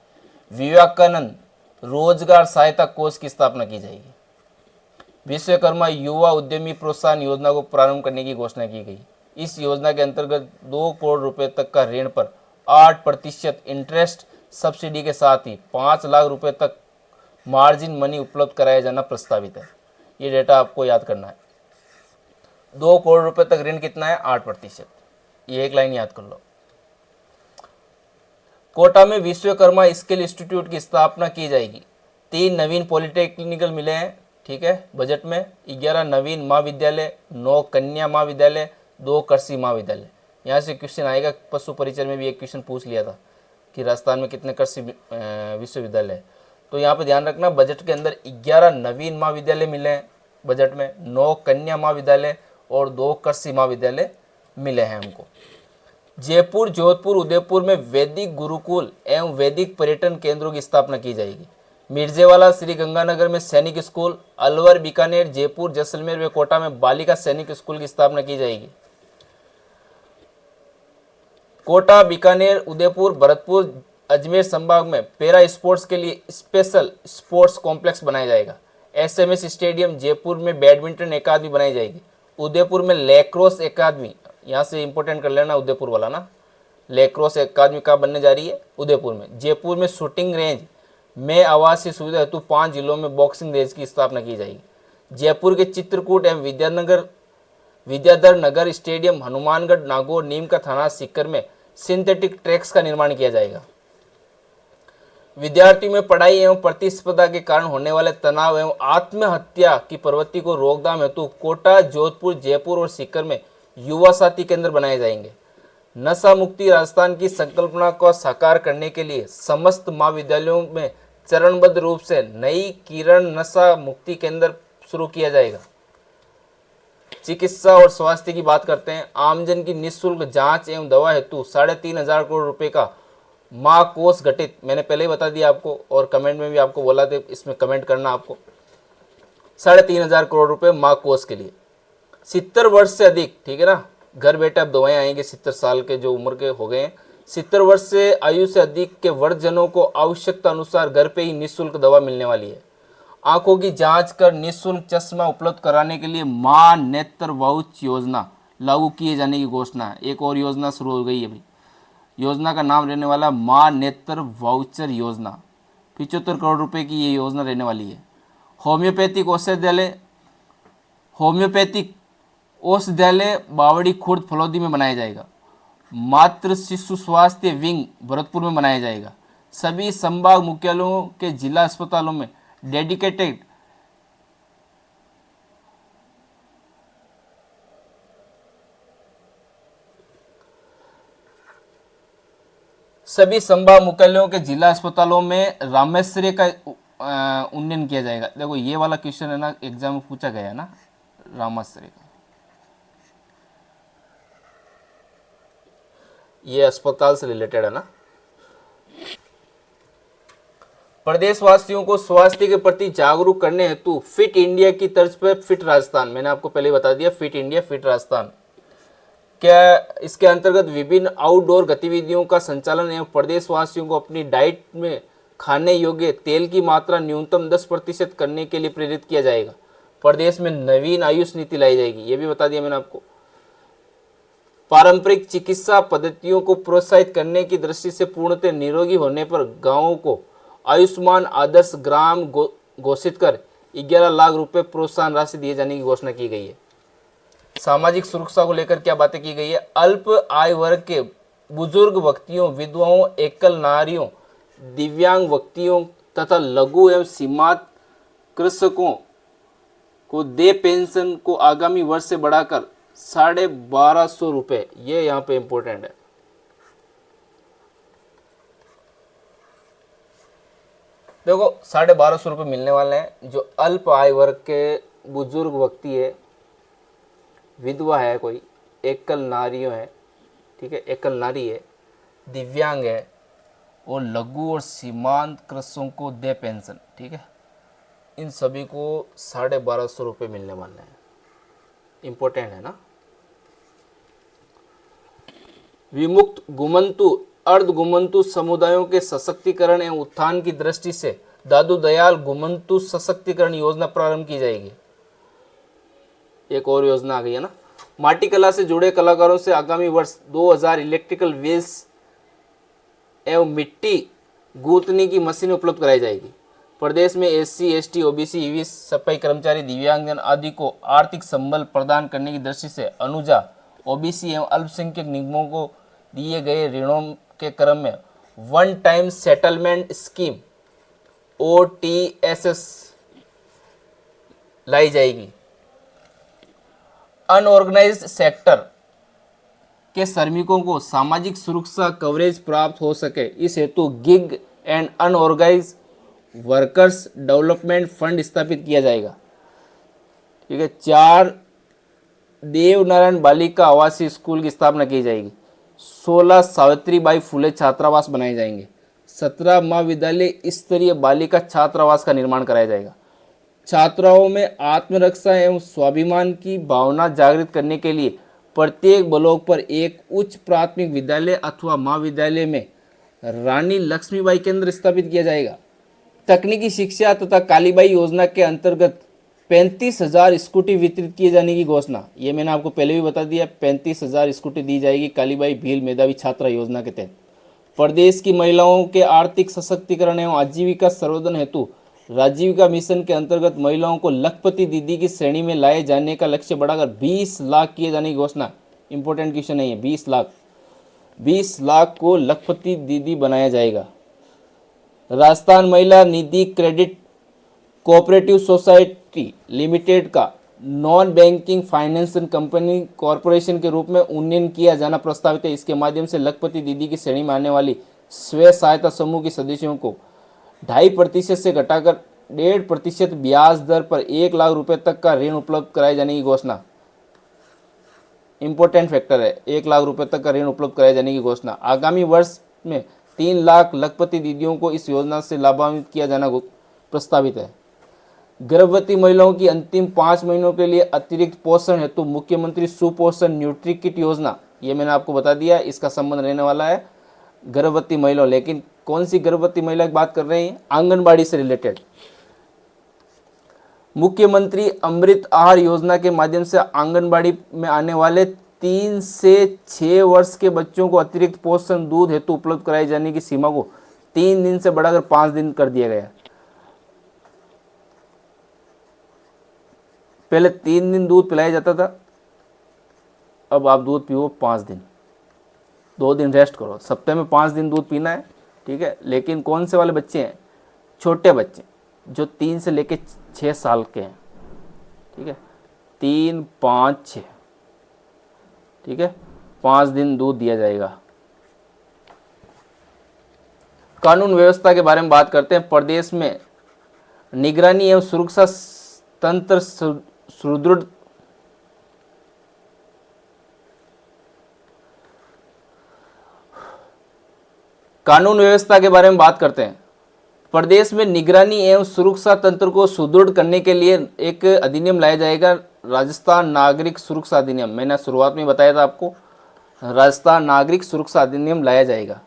विवेकानंद रोजगार सहायता कोष की स्थापना की जाएगी। विश्वकर्मा युवा उद्यमी प्रोत्साहन योजना को प्रारंभ करने की घोषणा की गई। इस योजना के अंतर्गत 2 करोड़ रुपए तक का ऋण पर 8% इंटरेस्ट सब्सिडी के साथ ही 5 लाख रुपए तक मार्जिन मनी उपलब्ध कराया जाना प्रस्तावित है। ये डेटा आपको याद करना है। 2 करोड़ रुपए तक ऋण कितना है? 8%। ये एक लाइन याद कर लो। कोटा में विश्वकर्मा स्किल इंस्टीट्यूट की स्थापना की जाएगी। 3 नवीन पॉलिटेक्निकल मिले हैं, ठीक है, बजट में। 11 नवीन महाविद्यालय, 9 कन्या महाविद्यालय, 2 कृषि महाविद्यालय। यहाँ से क्वेश्चन आएगा, पशु परिचय में भी एक क्वेश्चन पूछ लिया था कि राजस्थान में कितने कृषि विश्वविद्यालय। तो यहाँ पे ध्यान रखना, बजट के अंदर 11 नवीन महाविद्यालय मिले हैं बजट में, 9 कन्या महाविद्यालय और 2 कृषि महाविद्यालय मिले हैं हमको। जयपुर, जोधपुर, उदयपुर में वैदिक गुरुकुल एवं वैदिक पर्यटन केंद्रों की स्थापना की जाएगी। मिर्जेवाला, श्री गंगानगर में सैनिक स्कूल, अलवर, बीकानेर, जयपुर, जैसलमेर व कोटा में बालिका सैनिक स्कूल की स्थापना की जाएगी। कोटा, बीकानेर, उदयपुर, भरतपुर, अजमेर संभाग में पैरा स्पोर्ट्स के लिए स्पेशल स्पोर्ट्स कॉम्प्लेक्स बनाया जाएगा। SMS स्टेडियम, जयपुर में बैडमिंटन अकादमी बनाई जाएगी। उदयपुर में लैक्रोस अकादमी, यहाँ से इंपॉर्टेंट कर लेना उदयपुर वाला ना, लैक्रोस अकादमी कहाँ बनने जा रही है? उदयपुर में। जयपुर में शूटिंग रेंज में आवासीय सुविधा हेतु 5 जिलों में बॉक्सिंग रेंज की स्थापना की जाएगी। जयपुर के चित्रकूट एवं विद्याधर नगर स्टेडियम, हनुमानगढ़, नागौर, नीम का थाना, सीकर में सिंथेटिक ट्रैक्स का निर्माण किया जाएगा। विद्यार्थियों में पढ़ाई एवं प्रतिस्पर्धा के कारण होने वाले तनाव एवं आत्महत्या की प्रवृत्ति को रोकथाम हेतु कोटा, जोधपुर, जयपुर और सीकर में युवा साथी केंद्र बनाए जाएंगे। नशा मुक्ति राजस्थान की संकल्पना को साकार करने के लिए समस्त महाविद्यालयों में चरणबद्ध रूप से नई किरण नशा मुक्ति केंद्र शुरू किया जाएगा। चिकित्सा और स्वास्थ्य की बात करते हैं। आमजन की निःशुल्क जांच एवं दवा हेतु 3500 करोड़ रुपए का माह कोष गठित, मैंने पहले ही बता दिया आपको और कमेंट में भी आपको बोला था, इसमें कमेंट करना आपको। 3,500 करोड़ रुपए माह कोष के लिए। 70 वर्ष से अधिक, ठीक है ना, घर बैठे अब दवाएं आएंगे 70 साल के जो उम्र के हो गए हैं। 70 वर्ष से आयु से अधिक के वृद्धजनों को आवश्यकता अनुसार घर पे ही निःशुल्क दवा मिलने वाली है। आंखों की जांच कर निःशुल्क चश्मा उपलब्ध कराने के लिए मां नेत्र वाउच योजना लागू किए जाने की घोषणा है। एक और योजना शुरू हो गई है भाई। योजना का नाम रहने वाला मां नेत्र वाउचर योजना। 75 करोड़ रुपए की ये योजना रहने वाली है। होम्योपैथिक औषधालय बावड़ी खुर्द फलौदी में बनाया जाएगा। मातृ शिशु स्वास्थ्य विंग भरतपुर में बनाया जाएगा। सभी संभाग मुख्यालयों के जिला अस्पतालों में डेडिकेटेड रामेश्वरी का उन्नयन किया जाएगा। देखो ये वाला क्वेश्चन है ना, एग्जाम में पूछा गया है ना, रामेश्वरी का। ये अस्पताल से रिलेटेड है ना। प्रदेशवासियों को स्वास्थ्य के प्रति जागरूक करने हेतु फिट इंडिया की तर्ज पर फिट राजस्थान, मैंने आपको पहले बता दिया, फिट इंडिया फिट राजस्थान। क्या इसके अंतर्गत विभिन्न आउटडोर गतिविधियों का संचालन एवं प्रदेशवासियों को अपनी डाइट में खाने योग्य तेल की मात्रा न्यूनतम 10% करने के लिए प्रेरित किया जाएगा। प्रदेश में नवीन आयुष नीति लाई जाएगी, ये भी बता दिया मैंने आपको। पारंपरिक चिकित्सा पद्धतियों को प्रोत्साहित करने की दृष्टि से पूर्णतः निरोगी होने पर गांवों को आयुष्मान आदर्श ग्राम घोषित कर 11 लाख रुपए प्रोत्साहन राशि दिए जाने की घोषणा की गई है। सामाजिक सुरक्षा को लेकर क्या बातें की गई है? अल्प आय वर्ग के बुजुर्ग व्यक्तियों, विधवाओं, एकल नारियों, दिव्यांग व्यक्तियों तथा लघु एवं सीमांत कृषकों को दे पेंशन को आगामी वर्ष से बढ़ाकर 1,250 रुपए, ये यहाँ पे इंपॉर्टेंट है। देखो 1,250 रुपये मिलने वाले हैं। जो अल्प आय वर्ग के बुजुर्ग व्यक्ति है, विधवा है, कोई एकल नारियों है, ठीक है, एकल नारी है, दिव्यांग है और लघु और सीमांत कृषकों को दे पेंशन, ठीक है, इन सभी को 1,250 रुपये मिलने वाले हैं। इंपॉर्टेंट है ना। विमुक्त घुमंतु अर्ध घुमंतु समुदायों के सशक्तिकरण एवं उत्थान की दृष्टि से दादू दयाल घुमंतु सशक्तिकरण योजना प्रारंभ की जाएगी। एक और योजना आ गई है ना। माटी कला से जुड़े कलाकारों से आगामी वर्ष 2000 इलेक्ट्रिकल व्हील्स एवं मिट्टी गूंथने की मशीन उपलब्ध कराई जाएगी। प्रदेश में SC, ST, OBC, EV, सफाई कर्मचारी, दिव्यांगजन आदि को आर्थिक संबल प्रदान करने की दृष्टि से अनुजा, OBC एवं अल्पसंख्यक निगमों को दिए गए ऋणों के क्रम में one time settlement scheme OTSS लाई जाएगी। अनऑर्गेनाइज्ड सेक्टर के श्रमिकों को सामाजिक सुरक्षा कवरेज प्राप्त हो सके, इस हेतु gig and unorganised workers development fund स्थापित किया जाएगा। ठीक है। 4 देवनारायण बालिका आवासीय स्कूल की स्थापना की जाएगी। 16 सावित्रीबाई फुले छात्रावास बनाए जाएंगे। 17 महाविद्यालय स्तरीय बालिका छात्रावास का निर्माण कराया जाएगा। छात्राओं में आत्मरक्षा एवं स्वाभिमान की भावना जागृत करने के लिए प्रत्येक ब्लॉक पर एक उच्च प्राथमिक विद्यालय अथवा महाविद्यालय में रानी लक्ष्मीबाई केंद्र स्थापित किया जाएगा। तकनीकी शिक्षा तथा कालीबाई योजना के अंतर्गत 35,000 स्कूटी वितरित किए जाने की घोषणा। ये मैंने आपको पहले भी बता दिया, 35,000 स्कूटी दी जाएगी कालीबाई भील मेधावी छात्रा योजना के तहत। प्रदेश की महिलाओं के आर्थिक सशक्तिकरण एवं आजीविका संवर्धन हेतु राजीविका मिशन के अंतर्गत महिलाओं को लखपति दीदी की श्रेणी में लाए जाने का लक्ष्य बढ़ाकर 20 लाख किए जाने की घोषणा। इंपॉर्टेंट क्वेश्चन नहीं है, 20 लाख को लखपति दीदी बनाया जाएगा। राजस्थान महिला निधि क्रेडिट कोऑपरेटिव सोसाइटी लिमिटेड का non banking financial company corporation के रूप में उन्नयन किया जाना प्रस्तावित है। इसके माध्यम से लखपति दीदी की श्रेणी में आने वाली स्वयं सहायता समूह के सदस्यों को 2.5% से घटाकर 1.5% ब्याज दर पर 1 लाख रुपए तक का ऋण उपलब्ध कराए जाने की घोषणा। इंपॉर्टेंट फैक्टर है, 1 लाख रुपए तक का ऋण उपलब्ध कराए जाने की घोषणा। आगामी वर्ष में 3 लाख लखपति दीदियों को इस योजना से लाभान्वित किया जाना प्रस्तावित है। गर्भवती महिलाओं की अंतिम 5 महीनों के लिए अतिरिक्त पोषण हेतु मुख्यमंत्री सुपोषण न्यूट्री किट योजना, ये मैंने आपको बता दिया, इसका संबंध रहने वाला है गर्भवती महिलाओं। लेकिन कौन सी गर्भवती महिला की बात कर रहे हैं? आंगनबाड़ी से रिलेटेड। मुख्यमंत्री अमृत आहार योजना के माध्यम से आंगनबाड़ी में आने वाले 3 से 6 वर्ष के बच्चों को अतिरिक्त पोषण दूध हेतु उपलब्ध कराई जाने की सीमा को 3 दिन से बढ़ाकर 5 दिन कर दिया गया। पहले 3 दिन दूध पिलाया जाता था, अब आप दूध पियो 5 दिन, 2 दिन रेस्ट करो। सप्ताह में 5 दिन दूध पीना है, ठीक है। लेकिन कौन से वाले बच्चे हैं? छोटे बच्चे जो 3 से लेके 6 साल के हैं, ठीक है। 3, 5, 6, ठीक है, 5 दिन दूध दिया जाएगा। कानून व्यवस्था के बारे में बात करते हैं। प्रदेश में निगरानी एवं सुरक्षा तंत्र सुदृढ़ कानून व्यवस्था के बारे में बात करते हैं। प्रदेश में निगरानी एवं सुरक्षा तंत्र को सुदृढ़ करने के लिए एक अधिनियम लाया जाएगा, राजस्थान नागरिक सुरक्षा अधिनियम। मैंने शुरुआत में बताया था आपको, राजस्थान नागरिक सुरक्षा अधिनियम लाया जाएगा।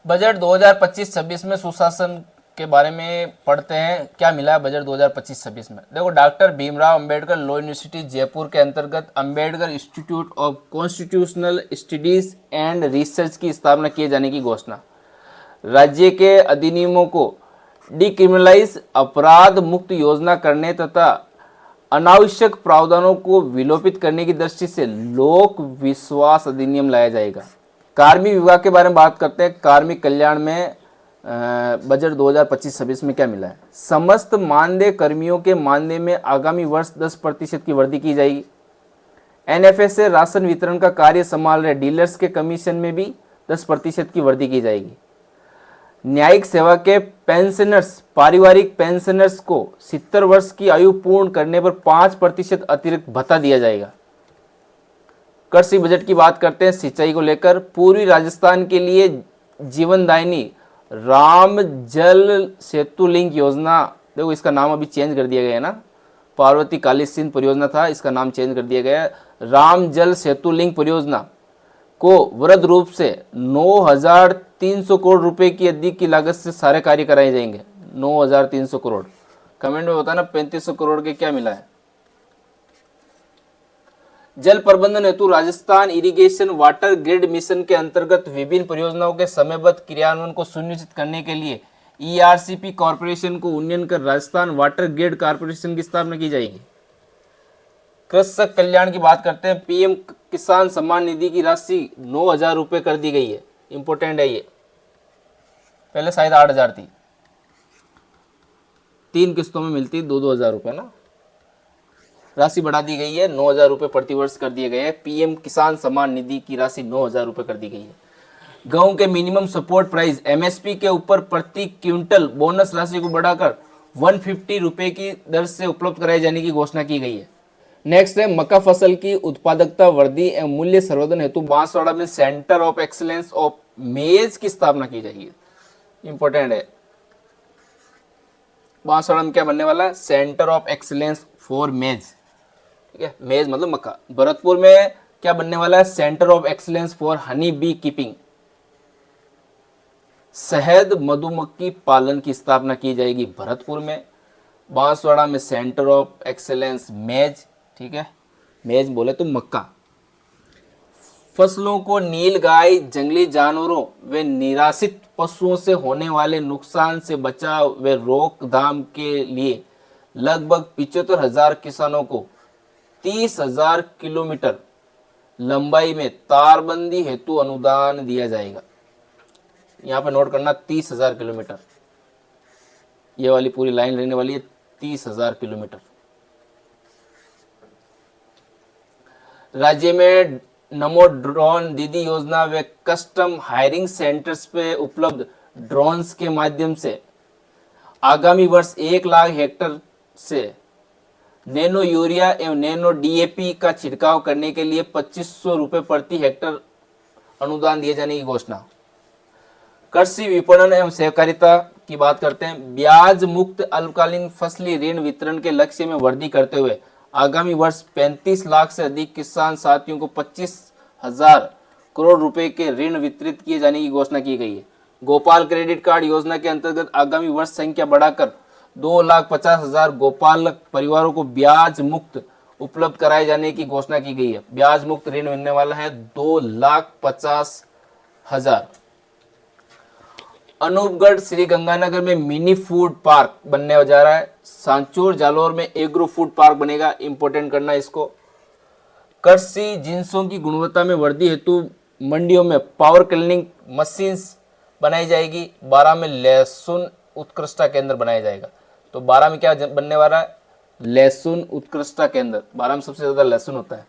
बजट 2025-26 में सुशासन के बारे में पढ़ते हैं। क्या मिला है बजट 2025-26 में? देखो, doctor Bhimrao Ambedkar law university Jaipur के अंतर्गत Ambedkar institute of constitutional studies and research की स्थापना किए जाने की घोषणा। राज्य के अधिनियमों को डिक्रिमिनलाइज, अपराध मुक्त योजना करने तथा अनावश्यक प्रावधानों को विलोपित करने की दृष्टि से लोक विश्वास अधिनियम लाया जाएगा। कार्मिक विभाग के बारे में बात करते हैं। कार्मिक कल्याण में बजट 2025-26 में क्या मिला है? समस्त मानदेय कर्मियों के मानदेय में आगामी वर्ष 10% की वृद्धि की जाएगी। एनएफएस से राशन वितरण का कार्य संभाल रहे डीलर्स के कमीशन में भी 10% की वृद्धि की जाएगी। न्यायिक सेवा के पेंशनर्स, पारिवारिक पेंशनर्स को 70 वर्ष की आयु पूर्ण करने पर 5% अतिरिक्त भत्ता दिया जाएगा। कृषि बजट की बात करते हैं। सिंचाई को लेकर पूर्वी राजस्थान के लिए जीवनदायिनी राम जल सेतु लिंक योजना, देखो इसका नाम अभी चेंज कर दिया गया है ना, पार्वती काली सिंध परियोजना था, इसका नाम चेंज कर दिया गया है। राम जल सेतु लिंक परियोजना को वृहद रूप से 9,300 करोड़ रुपए की अधिक की लागत से सारे कार्य कराए जाएंगे। 9,300 करोड़। कमेंट में बताना 3500 करोड़ के क्या मिला है। जल प्रबंधन हेतु Rajasthan irrigation water grid mission के अंतर्गत विभिन्न परियोजनाओं के समयबद्ध क्रियान्वयन को सुनिश्चित करने के लिए ईआरसीपी कॉर्पोरेशन को उन्नयन कर राजस्थान वाटर ग्रिड कॉर्पोरेशन की स्थापना की जाएगी। कृषक कल्याण की बात करते हैं। पीएम किसान सम्मान निधि की राशि 9,000 रुपये कर दी गई है। इंपोर्टेंट है ये, पहले शायद 8,000 थी, 3 किस्तों में मिलती 2,000 रुपये ना, राशि बढ़ा दी गई है। 9,000 रुपये प्रतिवर्ष कर दिए गए हैं। पीएम किसान सम्मान निधि की राशि 9,000 रुपये कर दी गई है। गेहूं के मिनिमम सपोर्ट प्राइस एमएसपी के ऊपर प्रति क्विंटल बोनस राशि को बढ़ाकर 150 रुपये की दर से उपलब्ध कराए जाने की घोषणा की गई है। नेक्स्ट है मक्का फसल की उत्पादकता वृद्धि एवं मूल्य संवर्धन हेतु बांसवाड़ा में सेंटर ऑफ एक्सीलेंस ऑफ मेज की स्थापना की जाएगी। इंपॉर्टेंट है, बांसवाड़ा में क्या बनने वाला है? सेंटर ऑफ एक्सीलेंस फॉर मेज, ठीक है, मेज मतलब मक्का। भरतपुर में क्या बनने वाला है? Centre of excellence for honey bee keeping, शहद मधुमक्खी पालन की स्थापना की जाएगी भरतपुर में। बांसवाड़ा में सेंटर ऑफ एक्सीलेंस मेज, ठीक है, मेज बोले तो मक्का। फसलों को नीलगाय, जंगली जानवरों व निराश्रित पशुओं से होने वाले नुकसान से बचाव व रोकथाम के लिए लगभग 75,000 किसानों को 30,000 किलोमीटर लंबाई में तारबंदी हेतु अनुदान दिया जाएगा। यहाँ पे नोट करना 30,000 किलोमीटर, ये वाली पूरी लाइन रहने वाली है 30,000 किलोमीटर। राज्य में नमो ड्रोन दीदी योजना व कस्टम हायरिंग सेंटर्स पे उपलब्ध ड्रोन्स के माध्यम से आगामी वर्ष 1 लाख हेक्टेयर से नैनो यूरिया एवं नैनो डीएपी का छिड़काव करने के लिए 2,500 रुपये प्रति हेक्टेयर अनुदान दिए जाने की घोषणा। कृषि विपणन एवं सहकारिता की बात करते हैं। ब्याज मुक्त अल्पकालीन फसली ऋण वितरण के लक्ष्य में वृद्धि करते हुए आगामी वर्ष 35 लाख से अधिक किसान साथियों को 25,000 करोड़ रुपए के ऋण वितरित किए जाने की घोषणा की गई है। गोपाल क्रेडिट कार्ड योजना के अंतर्गत आगामी वर्ष संख्या बढ़ाकर 2,50,000 गोपाल परिवारों को ब्याज मुक्त उपलब्ध कराए जाने की घोषणा की गई है। ब्याज मुक्त ऋण मिलने वाला है 2,50,000। अनूपगढ़ श्री गंगानगर में मिनी फूड पार्क बनने जा रहा है। सांचौर जालौर में एग्रो फूड पार्क बनेगा, इंपोर्टेंट करना इसको। कृषि जिंसों की गुणवत्ता में वृद्धि हेतु मंडियों में पावर क्लीनिंग मशीन्स बनाई जाएगी। 12 में लहसुन उत्कृष्टता केंद्र बनाया जाएगा। तो 12 में क्या बनने वाला है? लहसुन उत्कृष्टता केंद्र। 12 में सबसे ज्यादा लहसुन होता है।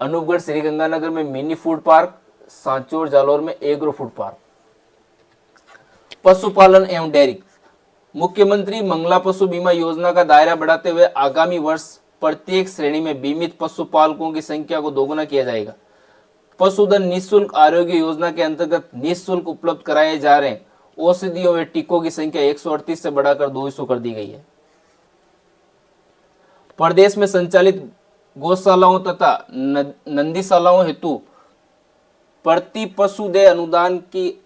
अनूपगढ़ श्री गंगानगर में mini food park, Sanchore Jalore में एग्रो फूड पार्क। पशुपालन एवं डेयरी, मुख्यमंत्री मंगला पशु बीमा योजना का दायरा बढ़ाते हुए आगामी वर्ष प्रत्येक श्रेणी में बीमित पशुपालकों की संख्या को दोगुना किया जाएगा। पशुधन निःशुल्क आरोग्य योजना के अंतर्गत निःशुल्क उपलब्ध कराए जा रहे औषधियों व टीकों की संख्या 138 से बढ़ाकर 200 कर दी गई है। प्रदेश में संचालित गौशालाओं तथा नंदीशालाओं हेतु प्रति पशुदेह अनुदान की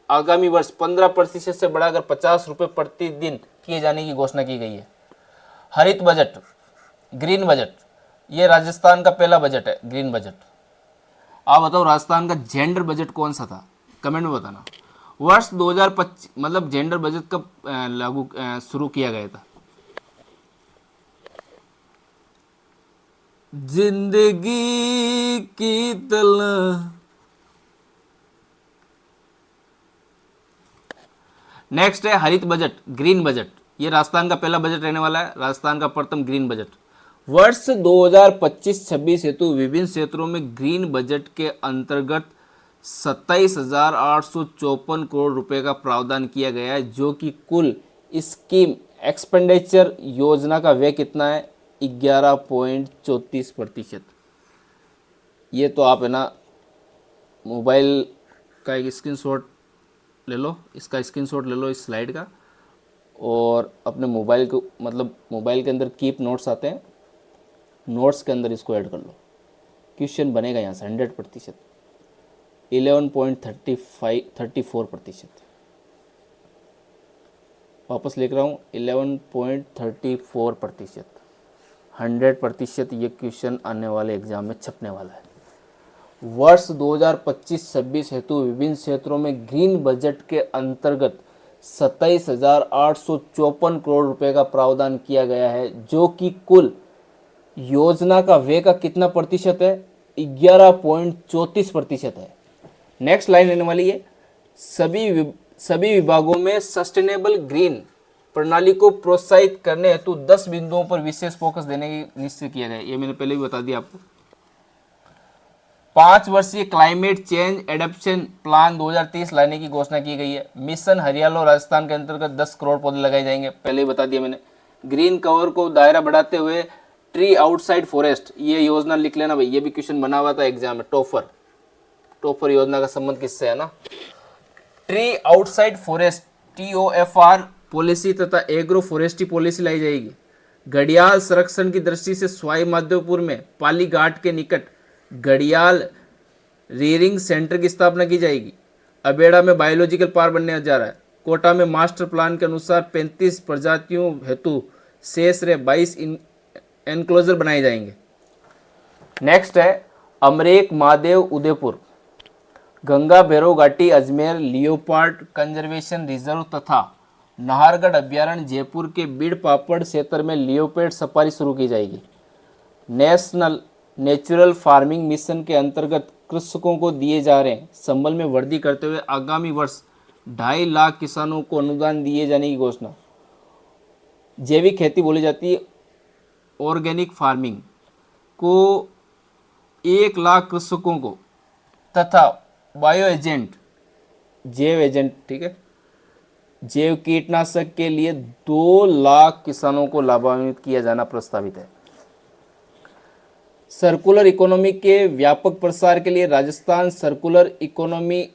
आगामी वर्ष 15% से बढ़ाकर 50 रुपए प्रतिदिन किए जाने की घोषणा की गई है। हरित बजट, ग्रीन बजट, ये राजस्थान का पहला बजट है, ग्रीन बजट। आप बताओ राजस्थान का जेंडर बजट कौन सा था, कमेंट में बताना। वर्ष 2025 मतलब जेंडर बजट कब लागू शुरू किया गया था? जिंदगी की तलवार। नेक्स्ट है हरित बजट, ग्रीन बजट। ये राजस्थान का पहला बजट रहने वाला है, राजस्थान का प्रथम ग्रीन बजट। वर्ष 2025-26 हेतु विभिन्न क्षेत्रों में ग्रीन बजट के अंतर्गत 27,854 करोड़ रुपए का प्रावधान किया गया है, जो कि कुल स्कीम एक्सपेंडिचर योजना का व्यय कितना है? 11.34%। ये तो आप है ना मोबाइल का एक स्क्रीनशॉट ले लो, इसका स्क्रीनशॉट ले लो इस स्लाइड का, और अपने मोबाइल को मतलब मोबाइल के अंदर कीप नोट्स आते हैं, नोट्स के अंदर इसको ऐड कर लो। क्वेश्चन बनेगा यहाँ से 100%, 11.34%। वापस लिख रहा हूँ 11.34%, 100% ये क्वेश्चन आने वाले एग्जाम में छपने वाला है। वर्ष 2025-26 हेतु विभिन्न क्षेत्रों में ग्रीन बजट के अंतर्गत 27,854 करोड़ रुपए का प्रावधान किया गया है, जो कि कुल योजना का व्यय का कितना प्रतिशत है? 11.34% है। नेक्स्ट लाइन लेने वाली है, सभी विभागों में सस्टेनेबल ग्रीन प्रणाली को प्रोत्साहित करने हेतु 10 बिंदुओं पर विशेष फोकस देने की निश्चय किया गया। ये मैंने पहले भी बता दिया आपको। 5 वर्षीय क्लाइमेट चेंज एडेप्टेशन प्लान 2030 लाने की घोषणा की गई है। मिशन हरियालो राजस्थान के अंतर्गत 10 करोड़ पौधे लगाए जाएंगे, पहले ही बता दिया मैंने। ग्रीन कवर को दायरा बढ़ाते हुए ट्री आउटसाइड फॉरेस्ट, ये योजना लिख लेना भाई, ये भी क्वेश्चन बना हुआ था एग्जाम में। टॉपर योजना का संबंध किससे है ना? Tree outside forest TOFR policy तथा एग्रो फॉरेस्ट्री पॉलिसी लाई जाएगी। घड़ियाल संरक्षण की दृष्टि से सवाई माधोपुर में पाली घाट के निकट घड़ियाल रियरिंग सेंटर की स्थापना की जाएगी। अबेड़ा में बायोलॉजिकल पार्क बनने जा रहा है। कोटा में मास्टर प्लान के अनुसार 35 प्रजातियों हेतु शेष रहे 22 एनक्लोजर बनाए जाएंगे। नेक्स्ट है अमरेक महादेव उदयपुर, गंगा भैरव घाटी अजमेर लियोपार्ड कंजर्वेशन रिजर्व तथा नाहरगढ़ अभ्यारण्य जयपुर के बीड़ पापड़ क्षेत्र में लियोपेड सफारी शुरू की जाएगी। नेशनल नेचुरल फार्मिंग मिशन के अंतर्गत कृषकों को दिए जा रहे संबल में वृद्धि करते हुए आगामी वर्ष 2.5 लाख किसानों को अनुदान दिए जाने की घोषणा। जैविक खेती बोली जाती है, ऑर्गेनिक फार्मिंग को 1 लाख कृषकों को तथा बायो एजेंट, जैव एजेंट, ठीक है, जैव कीटनाशक के लिए 2 लाख किसानों को लाभान्वित किया जाना प्रस्तावित है। सर्कुलर इकोनॉमी के व्यापक प्रसार के लिए Rajasthan circular economy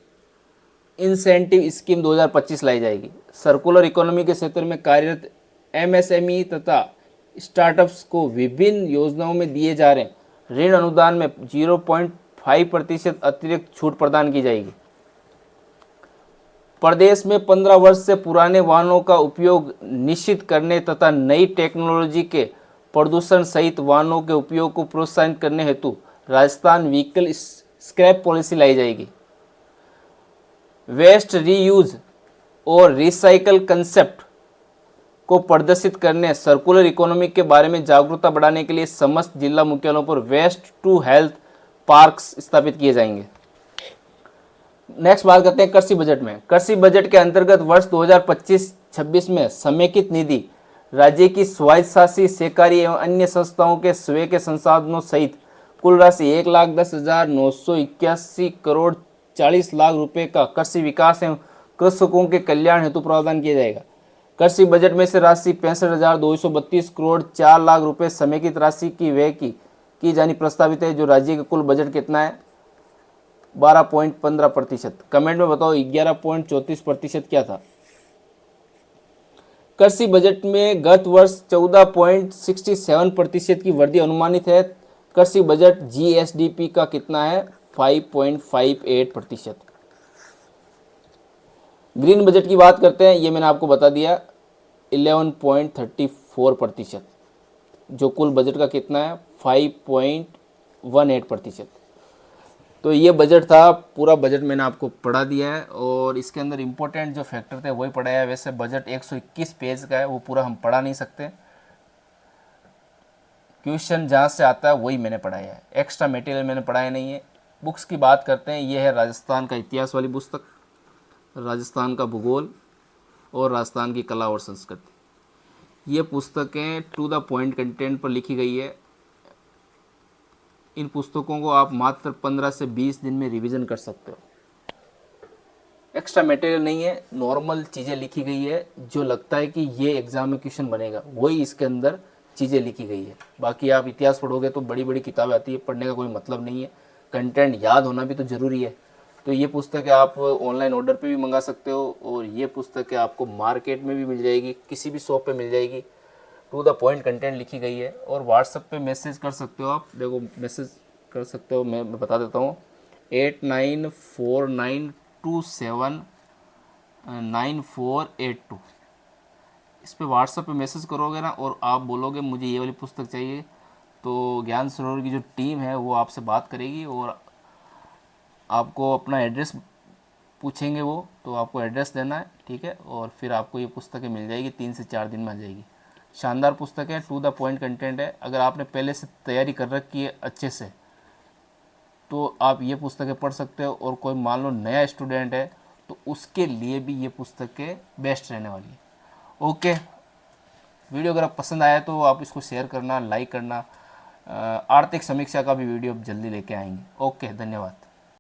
incentive scheme 2025 लाई जाएगी। सर्कुलर इकोनॉमी के क्षेत्र में कार्यरत एमएसएमई तथा स्टार्टअप्स को विभिन्न योजनाओं में दिए जा रहे ऋण अनुदान में 0.5% अतिरिक्त छूट प्रदान की जाएगी। प्रदेश में 15 वर्ष से पुराने वाहनों का उपयोग निश्चित करने तथा नई टेक्नोलॉजी के प्रदूषण सहित वाहनों के उपयोग को प्रोत्साहित करने हेतु राजस्थान व्हीकल स्क्रैप पॉलिसी लाई जाएगी। वेस्ट रीयूज और रिसाइकल कंसेप्ट को प्रदर्शित करने सर्कुलर इकोनॉमी के बारे में जागरूकता बढ़ाने के लिए समस्त जिला मुख्यालयों पर वेस्ट टू हेल्थ पार्क्स स्थापित किए जाएंगे। नेक्स्ट बात करते हैं कृषि बजट में। कृषि बजट के अंतर्गत वर्ष 2025-26 में समेकित निधि राज्य की स्वायत्तशासी सहकारी एवं अन्य संस्थाओं के स्वयं के संसाधनों सहित कुल राशि 1,10,981 करोड़ 40 लाख रुपए का कृषि विकास एवं कृषकों के कल्याण हेतु प्रावधान किया जाएगा। कृषि बजट में से राशि 65,232 करोड़ 4 लाख रुपए समेकित राशि की व्यय की जानी प्रस्तावित है, जो राज्य का कुल बजट कितना है 12.15%। कमेंट में बताओ 11.34% क्या था। कृषि बजट में गत वर्ष 14.67% की वृद्धि अनुमानित है। कृषि बजट जीएसडीपी का कितना है 5.58%। ग्रीन बजट की बात करते हैं, ये मैंने आपको बता दिया 11.34%, जो कुल बजट का कितना है 5.18%। तो ये बजट था, पूरा बजट मैंने आपको पढ़ा दिया है और इसके अंदर इंपॉर्टेंट जो फैक्टर थे वही पढ़ाया है। वैसे बजट 121 पेज का है, वो पूरा हम पढ़ा नहीं सकते, क्वेश्चन जहाँ से आता है वही मैंने पढ़ाया है, एक्स्ट्रा मटेरियल मैंने पढ़ाया नहीं है। बुक्स की बात करते हैं, ये है राजस्थान का इतिहास वाली पुस्तक, राजस्थान का भूगोल और राजस्थान की कला और संस्कृति। ये पुस्तकें टू द पॉइंट कंटेंट पर लिखी गई है। इन पुस्तकों को आप मात्र 15 से 20 दिन में रिवीजन कर सकते हो। एक्स्ट्रा मटेरियल नहीं है, नॉर्मल चीज़ें लिखी गई है, जो लगता है कि ये एग्जाम में क्वेश्चन बनेगा वही इसके अंदर चीज़ें लिखी गई है। बाकी आप इतिहास पढ़ोगे तो बड़ी बड़ी किताबें आती है, पढ़ने का कोई मतलब नहीं है, कंटेंट याद होना भी तो ज़रूरी है। तो ये पुस्तकें आप ऑनलाइन ऑर्डर पे भी मंगा सकते हो और ये पुस्तकें आपको मार्केट में भी मिल जाएगी, किसी भी शॉप पे मिल जाएगी। टू द पॉइंट कंटेंट लिखी गई है और व्हाट्सएप पे मैसेज कर सकते हो आप। देखो मैसेज कर सकते हो, मैं बता देता हूँ 8949279482। इस पे व्हाट्सएप पे मैसेज करोगे ना और आप बोलोगे मुझे ये वाली पुस्तक चाहिए, तो ज्ञान सरोवर की जो टीम है वो आपसे बात करेगी और आपको अपना एड्रेस पूछेंगे वो, तो आपको एड्रेस देना है, ठीक है, और फिर आपको ये पुस्तकें मिल जाएगी, 3 से 4 दिन में आ जाएगी। शानदार पुस्तक है, टू द पॉइंट कंटेंट है। अगर आपने पहले से तैयारी कर रखी है अच्छे से तो आप ये पुस्तकें पढ़ सकते हो, और कोई मान लो नया स्टूडेंट है तो उसके लिए भी ये पुस्तकें बेस्ट रहने वाली है। ओके, वीडियो अगर आप पसंद आया तो आप इसको शेयर करना, लाइक करना। आर्थिक समीक्षा का भी वीडियो जल्दी लेके आएंगे। ओके, धन्यवाद।